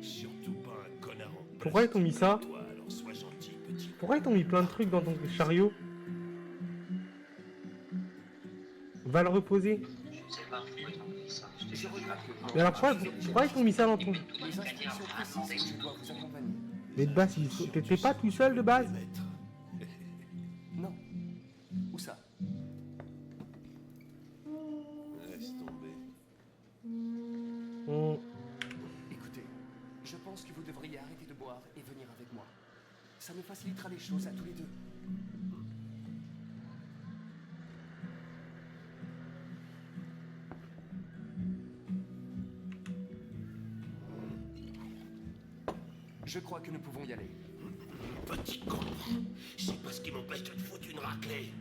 Surtout pas un connard en Pourquoi ils t'ont mis ça? toi, alors sois gentil, petit. Pourquoi ils t'ont mis plein de trucs dans ton chariot? Va le reposer. Je sais pas pourquoi ils ont mis ça. Je regrette que... Mais alors pourquoi ils t'ont mis ça dans ton... Les instructions précisent que je dois vous accompagner. Mais de base, t'étais pas tout seul de base? Non. Où ça? Laisse tomber. Écoutez, je pense que vous devriez arrêter de boire et venir avec moi. Ça me facilitera les choses à tous les deux. Je crois que nous pouvons y aller. Petit con. C'est pas ce qui m'empêche de te foutre une raclée.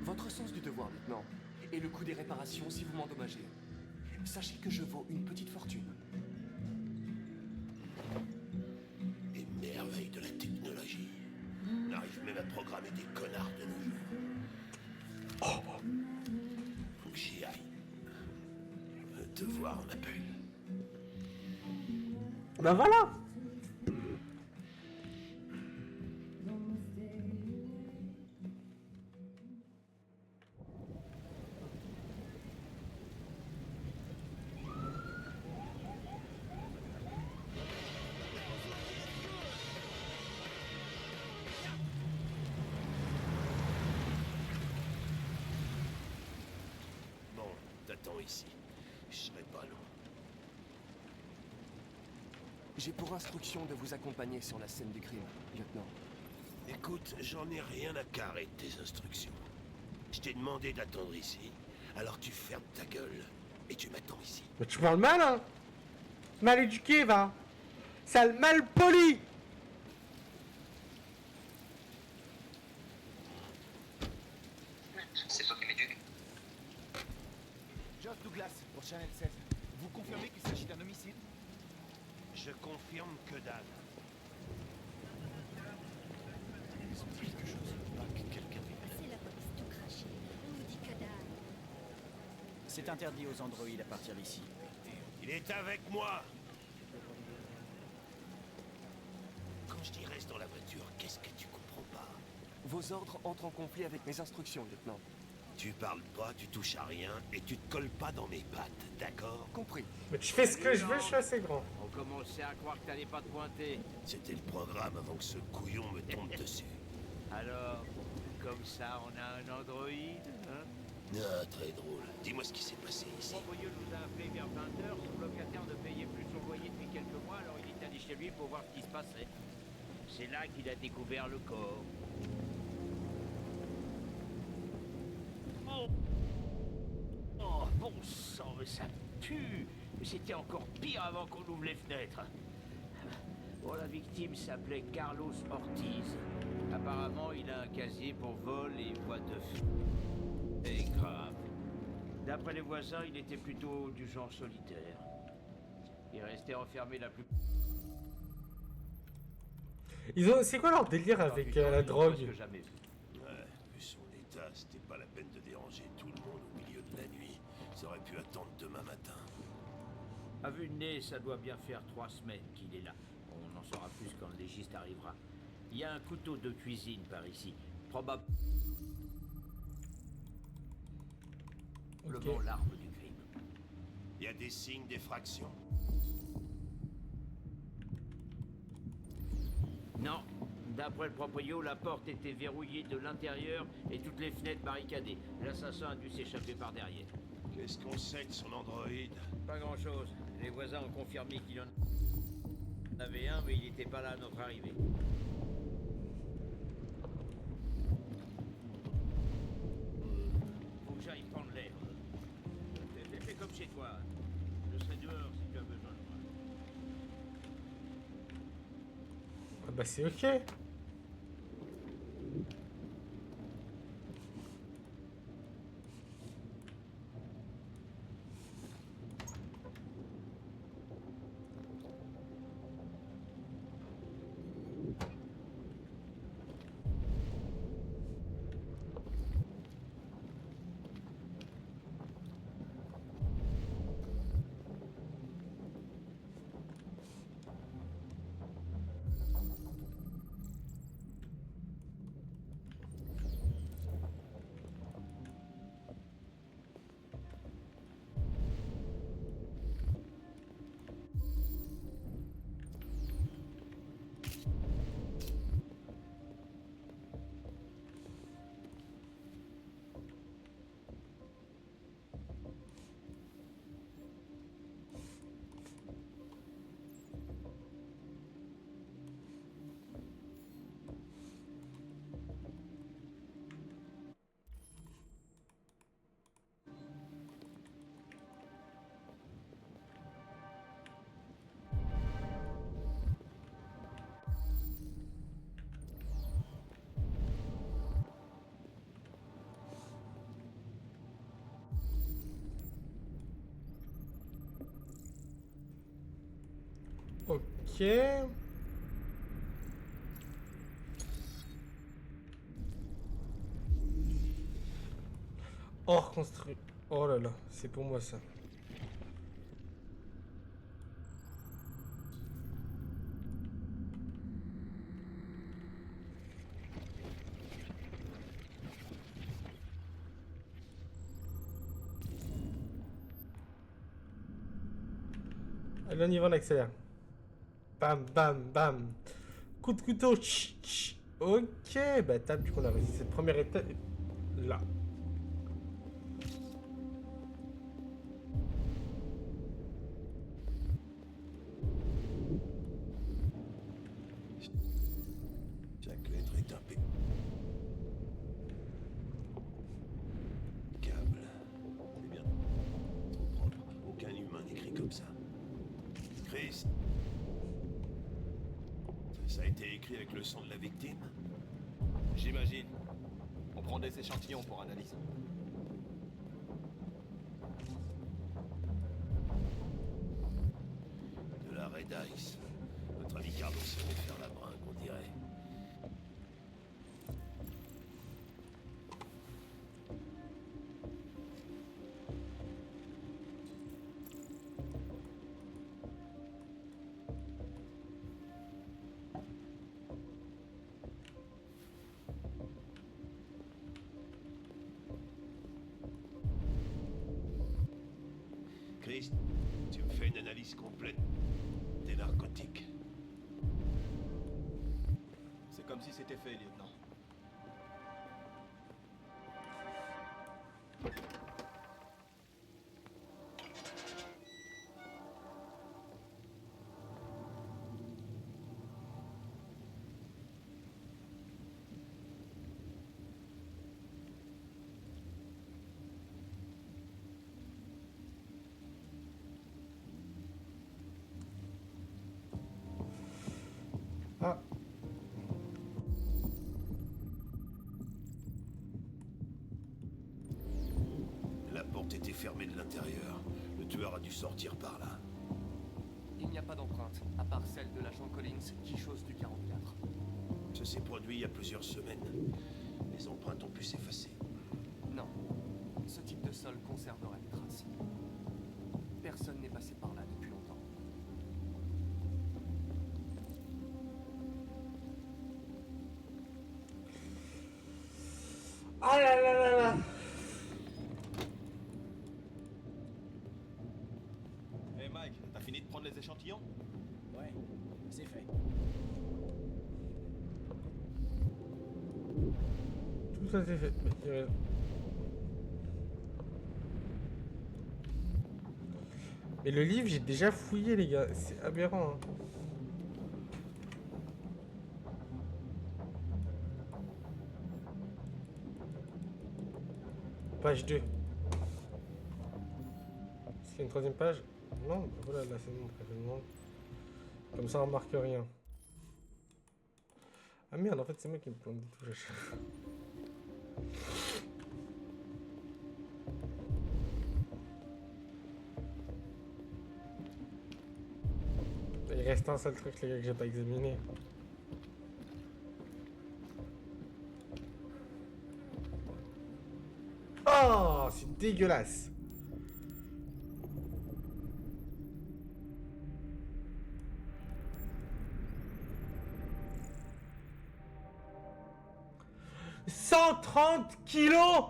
Votre sens du devoir, lieutenant, et le coût des réparations si vous m'endommagez. Sachez que je vaux une petite fortune. Les merveilles de la technologie. On arrive même à programmer des connards de nos jours. Faut que j'y aille. Le devoir m'appelle. Ben voilà. Bon, t'attends ici. Je serai pas long. J'ai pour instruction de vous accompagner sur la scène du crime, lieutenant. Écoute, j'en ai rien à carrer de tes instructions. Je t'ai demandé d'attendre ici, alors tu fermes ta gueule et tu m'attends ici. Mais tu parles mal, hein? Mal éduqué, va. Sale mal poli. C'est toi qui m'éduques. Josh Douglas, pour Channel 16. Vous confirmez qu'il s'agit d'un homicide? Je confirme que dalle. Ils ont dit quelque chose. Pas que quelqu'un C'est la police tout craché. On nous dit que dalle. C'est interdit aux androïdes à partir d'ici. Il est avec moi. Quand je dis reste dans la voiture, qu'est-ce que tu comprends pas? Vos ordres entrent en conflit avec mes instructions, lieutenant. Tu parles pas, tu touches à rien et tu te colles pas dans mes pattes, d'accord? Compris. Mais tu fais ce que je veux, je suis assez grand. On commençait à croire que t'allais pas te pointer. C'était le programme avant que ce couillon me tombe dessus. Alors, comme ça, on a un androïde, hein? Ah, très drôle. Dis-moi ce qui s'est passé ici. Mon voyou nous a appelé vers 20h, son locataire ne payait plus son loyer depuis quelques mois, alors il est allé chez lui pour voir ce qui se passait. C'est là qu'il a découvert le corps. Oh, bon sang, mais ça pue! C'était encore pire avant qu'on ouvre les fenêtres. Bon, la victime s'appelait Carlos Ortiz. Apparemment, il a un casier pour vol et voie de fait grave. D'après les voisins, il était plutôt du genre solitaire. Il restait enfermé la plus... C'est quoi leur délire avec la drogue? Ouais, vu son état, c'était pas la peine de déranger tout le monde au milieu de la nuit. Ça aurait pu attendre demain matin. À vue de nez, ça doit bien faire 3 semaines qu'il est là. On en saura plus quand le légiste arrivera. Il y a un couteau de cuisine par ici. Probablement l'arme du crime. Il y a des signes d'effraction. Non. D'après le proprio, la porte était verrouillée de l'intérieur et toutes les fenêtres barricadées. L'assassin a dû s'échapper par derrière. Qu'est-ce qu'on sait de son androïde? Pas grand-chose. Les voisins ont confirmé qu'il en avait un, mais il n'était pas là à notre arrivée. Faut que j'aille prendre l'air. Fais comme chez toi. Je serai dehors si tu as besoin de moi. Ah bah c'est ok. Ok. Oh, reconstruit. Oh là là, c'est pour moi ça. Allez, on y va, on accélère. Bam, bam, bam. Coup de couteau. Tch, tch. Ok, bah tape, du coup on a réussi cette première étape. Là. Chaque lettre est impeccable. C'est bien. Trop propre. Aucun humain n'écrit comme ça. Chris. Ça a été écrit avec le sang de la victime? J'imagine. On prend des échantillons pour analyse. De la Red Ice. Notre ami Carlos savait faire la bringue, on dirait. Chris, tu me fais une analyse complète des narcotiques. C'est comme si c'était fait, lieutenant. Ah. La porte était fermée de l'intérieur. Le tueur a dû sortir par là. Il n'y a pas d'empreinte, à part celle de l'agent Collins qui chose du 44. Ça s'est produit il y a plusieurs semaines. Les empreintes ont pu s'effacer. Non. Ce type de sol conserverait les traces. Personne n'est passé par là depuis longtemps. Ah là là là là. Hey Mike, t'as fini de prendre les échantillons? Ouais, c'est fait. Tout ça c'est fait. Mais le livre, j'ai déjà fouillé, les gars. C'est aberrant. Hein. Page 2. Est-ce qu'il y a une troisième page? Non, bah voilà, là c'est bon. Comme ça, on remarque rien. Ah merde, en fait, c'est moi qui me plante des touches à chaque fois. Il reste un seul truc, les gars, que j'ai pas examiné. Oh, c'est dégueulasse. « 130 kilos !»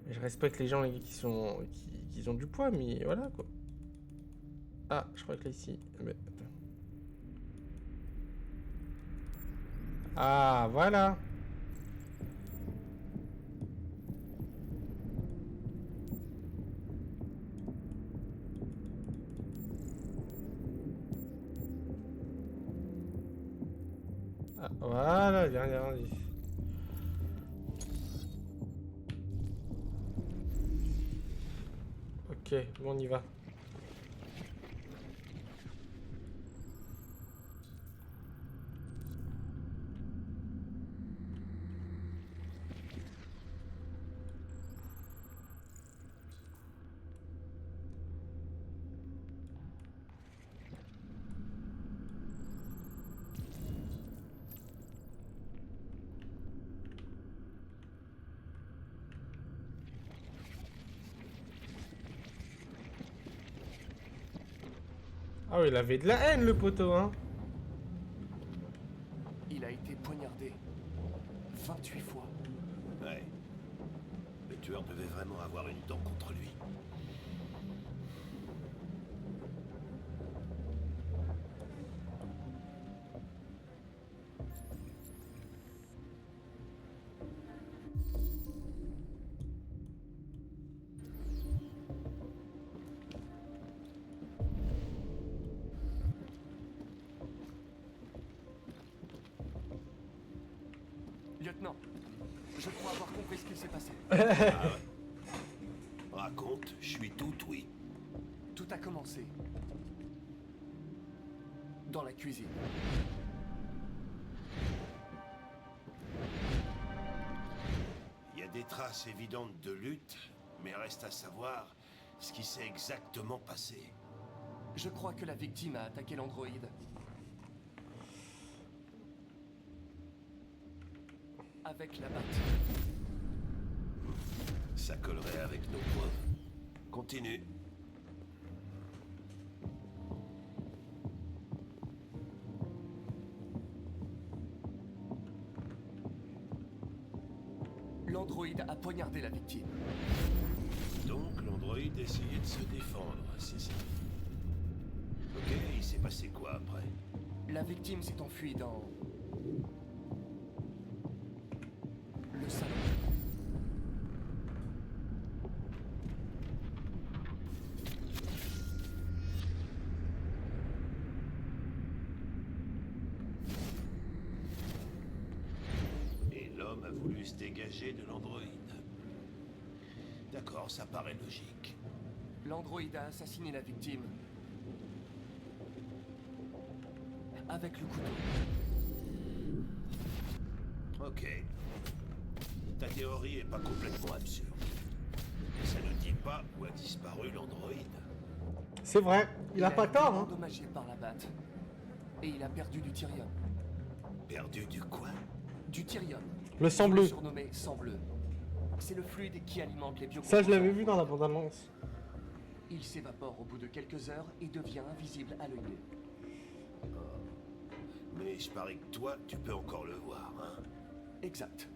Je respecte les gens, les gars, qui ont du poids, mais voilà, quoi. Ah, je crois que là, ici... Mais, attends. Ah, voilà. Ah, voilà, dernier indice. Ok, bon, on y va. Ah oui, il avait de la haine, le poteau, hein. Il a été poignardé 28 fois. Ouais. Le tueur devait vraiment avoir une dent contre lui. Lieutenant, je crois avoir compris ce qui s'est passé. Ah ouais. Raconte, je suis tout oui. Tout a commencé dans la cuisine. Il y a des traces évidentes de lutte, mais reste à savoir ce qui s'est exactement passé. Je crois que la victime a attaqué l'androïde. Avec la batte. Ça collerait avec nos preuves. Continue. L'androïde a poignardé la victime. Donc l'androïde essayait de se défendre, c'est ça. Ok, il s'est passé quoi après? La victime s'est enfuie dans le salon. Et l'homme a voulu se dégager de l'androïde. D'accord, ça paraît logique. L'androïde a assassiné la victime. Avec le couteau. Ok. Ta théorie est pas complètement absurde. Mais ça ne dit pas où a disparu l'androïde. C'est vrai, il a pas tort, hein. Endommagé par la batte. Et il a perdu du Tyrium. Perdu du quoi? Du Tyrium. Le sang bleu. Surnommé sang bleu. C'est le fluide qui alimente les biocomposants. Ça, je l'avais vu dans la bande-annonce. Il s'évapore au bout de quelques heures et devient invisible à l'œil nu. Mais je parie que toi, tu peux encore le voir, hein? Exact.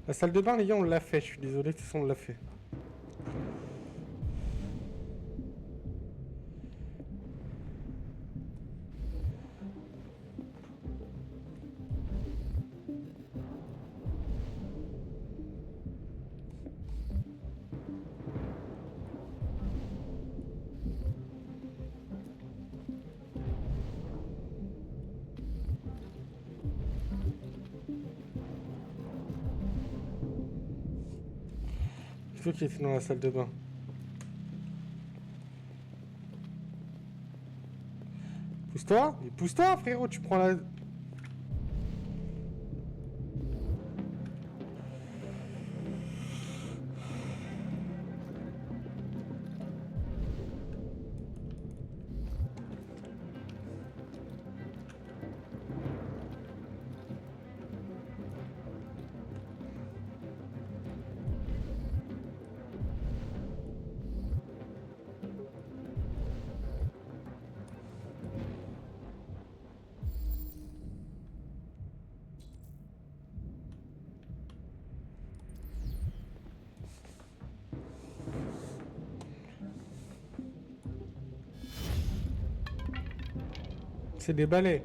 La salle de bain, les gars, on l'a fait. Je suis désolé, de toute façon, on l'a fait. Qui était dans la salle de bain. Pousse-toi, mais pousse-toi frérot, tu prends la... C'est des balais.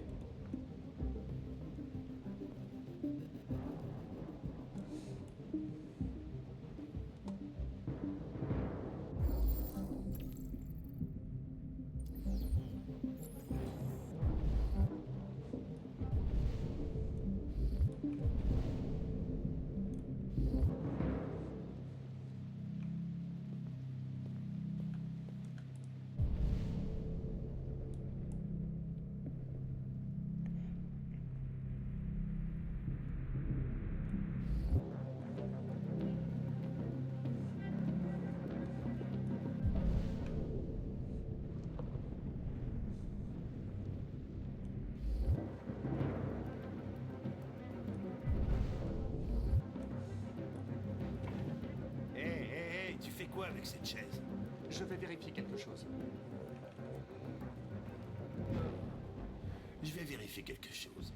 avec cette chaise? Je vais vérifier quelque chose. Je vais vérifier quelque chose.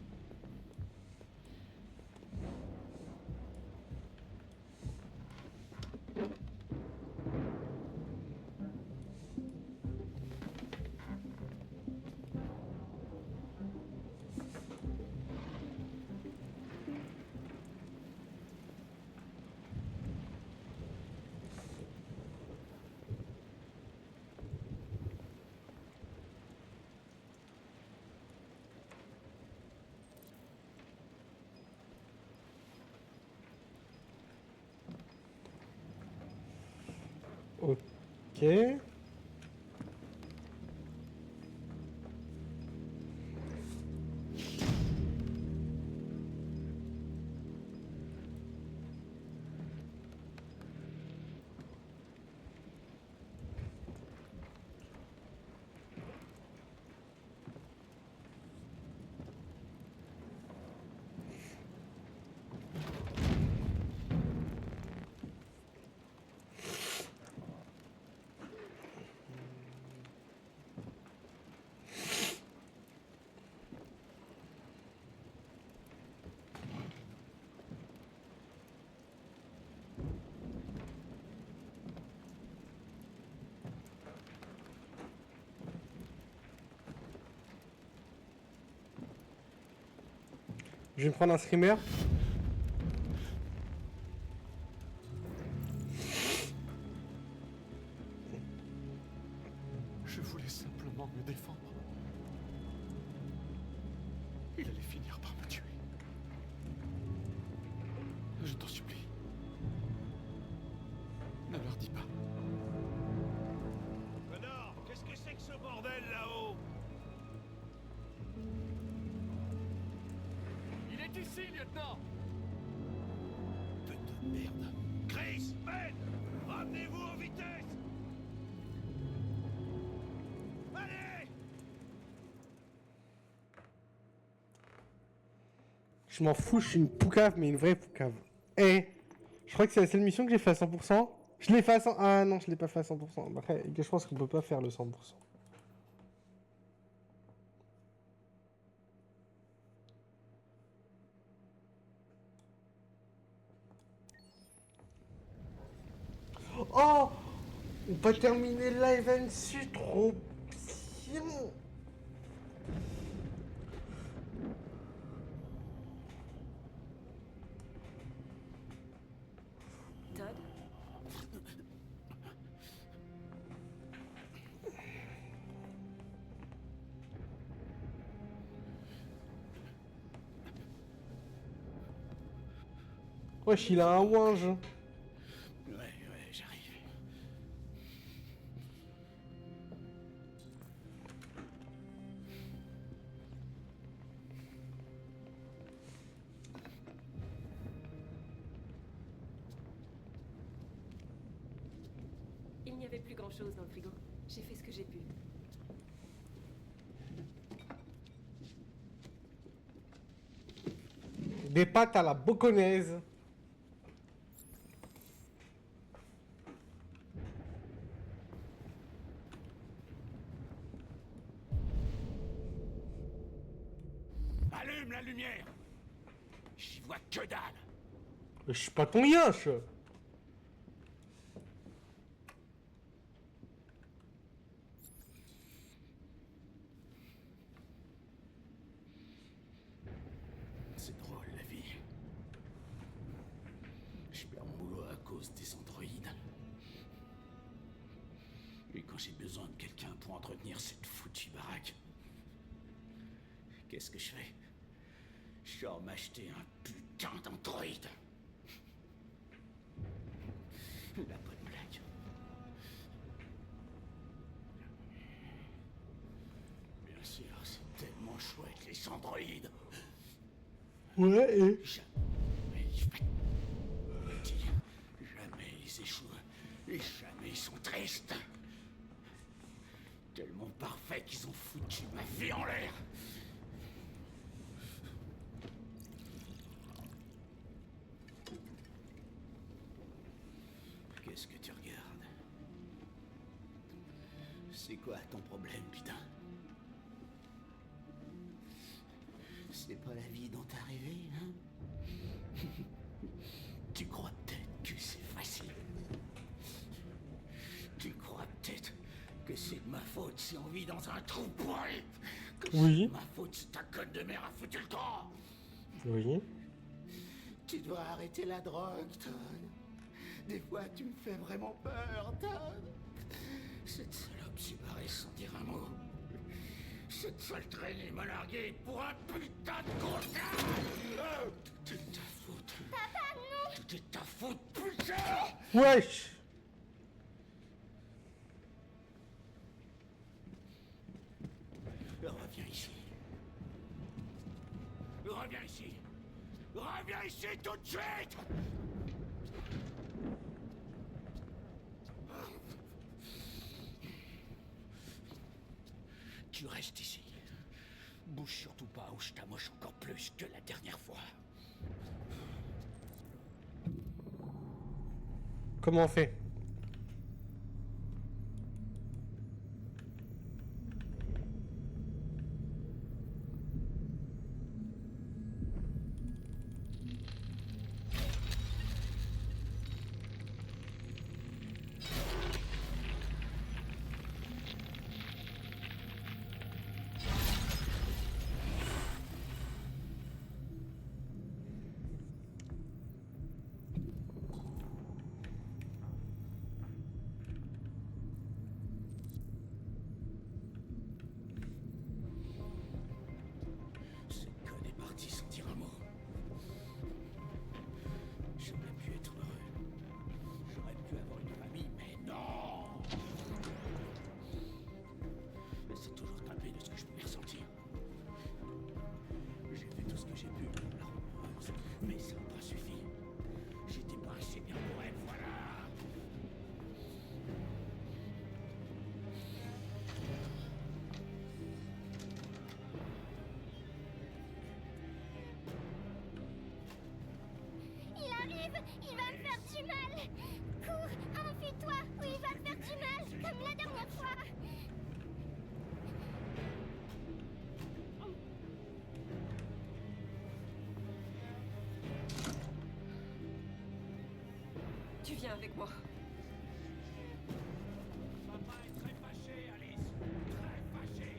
Ok. Je vais me prendre un streamer. Je voulais simplement me défendre. Il allait finir par me tuer. Je t'en supplie. Ne leur dis pas. Connor, qu'est-ce que c'est que ce bordel là-haut? Il est ici, lieutenant! Peu de merde. Chris, Ben, ramenez-vous en vitesse! Allez! Je m'en fous, je suis une poucave, mais une vraie poucave. Eh, je crois que c'est la seule mission que j'ai fait à 100%. Je l'ai fait à 100%. Ah non, je l'ai pas fait à 100%. Après, je pense qu'on peut pas faire le 100%. Oh, on peut terminer le live dessus, trop bien. Todd? Wesh, il a un ouinge. Ouais, j'arrive. Il n'y avait plus grand-chose dans le frigo. J'ai fait ce que j'ai pu. Des pâtes à la boconnaise. Allume la lumière! J'y vois que dalle! Je suis pas ton yinche. C'est drôle, la vie. Je perds mon boulot à cause des androïdes. Et quand j'ai besoin de quelqu'un pour entretenir cette foutue baraque, qu'est-ce que je fais? Je sors m'acheter un putain d'androïde. La bonne blague. Bien sûr, c'est tellement chouette, les androïdes. Ouais, et... Jamais ils échouent. Et jamais ils sont tristes. Tellement parfait qu'ils ont foutu ma vie en l'air. Qu'est-ce que tu regardes? C'est quoi ton problème, putain? C'est pas la vie dont t'as rêvé, hein? Tu crois peut-être que c'est facile. Tu crois peut-être que c'est de ma faute si on vit dans un trou pourri. Que Oui. c'est de ma faute si ta conne de mère a foutu le camp. Oui. Tu dois arrêter la drogue, Todd. Des fois, tu me fais vraiment peur, Todd. Cette salope s'est barrée sans dire un mot. Cette sale traînée m'a largué pour un putain de concert. Tout est ta faute. Papa, non! Tout est ta faute, putain! Wesh! Reviens ici. Reviens ici. Reviens ici tout de suite! Tu restes ici. Bouge surtout pas ou je t'amoche encore plus que la dernière fois. Comment on fait? Ce con est parti sans dire un mot. J'aurais pu être heureux. J'aurais pu avoir une famille, mais non! C'est toujours tapé de ce que je pouvais ressentir. J'ai fait tout ce que j'ai pu pour la rendre heureuse, mais ça n'a pas suffi. J'étais pas assez bien pour elle, voilà! Il arrive! Il va me faire du mal! Cours! Enfuis-toi! Ou il va me faire du mal! Comme la dernière fois! Tu viens avec moi. Papa est très fâché, Alice! Très fâché!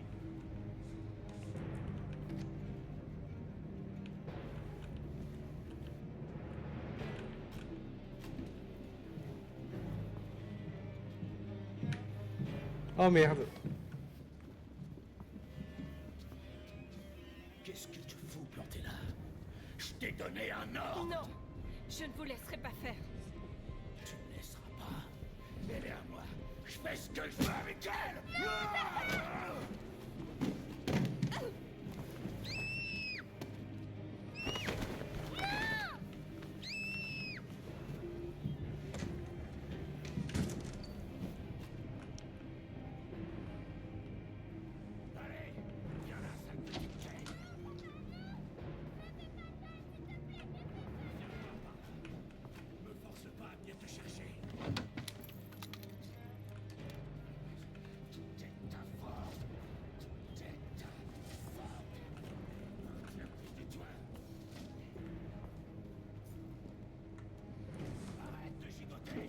Oh merde. Qu'est-ce que tu fous planté là? Je t'ai donné un ordre! Non! Je ne vous laisserai pas faire. Tu me laisseras pas. Elle est à moi. Je fais ce que je veux avec elle! Ah! Allez, viens là, sale petite Jane. Me force pas à venir te chercher. Tout est ta faute. Tout est ta faute. Tiens, tais-toi. Arrête de gigoter.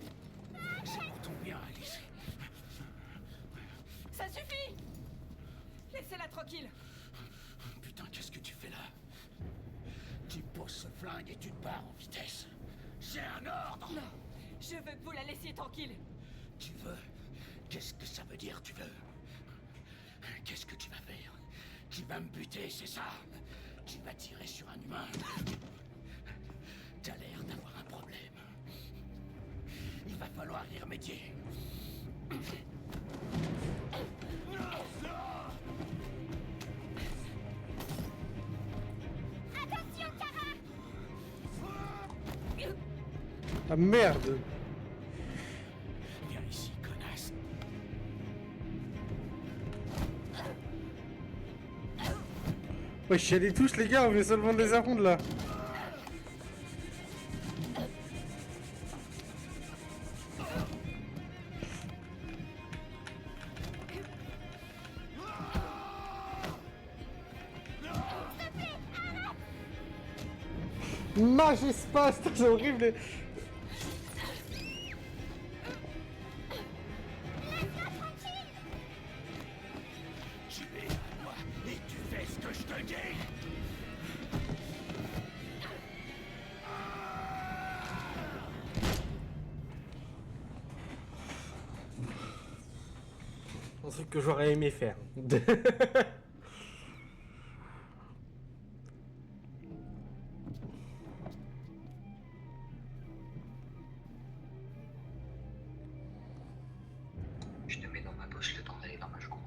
C'est pour ton bien, Alice. Ça suffit! Laissez-la tranquille. Putain, qu'est-ce que tu fais là? Tu poses ce flingue et tu te barres en vitesse. J'ai un ordre! Non! Je veux que vous la laissiez tranquille. Tu veux? Qu'est-ce que ça veut dire, tu veux? Qu'est-ce que tu vas faire? Tu vas me buter, c'est ça? Tu vas tirer sur un humain? T'as l'air d'avoir un problème. Il va falloir y remédier. Attention, Kara! Ah merde. Viens ici, connasse. Wesh, y'a des touches les gars, on vient seulement des arrondes là. Mage espace, c'est horrible. Tu es à moi et tu fais ce que je te dis. Un truc que j'aurais aimé faire. Je te mets dans ma poche le temps d'aller dans ma journée.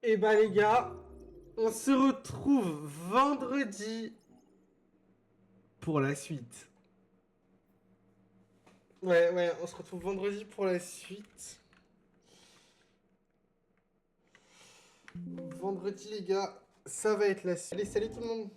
Et bah les gars, on se retrouve vendredi pour la suite. Ouais, on se retrouve vendredi pour la suite. Vendredi les gars, ça va être la suite. Allez, salut tout le monde.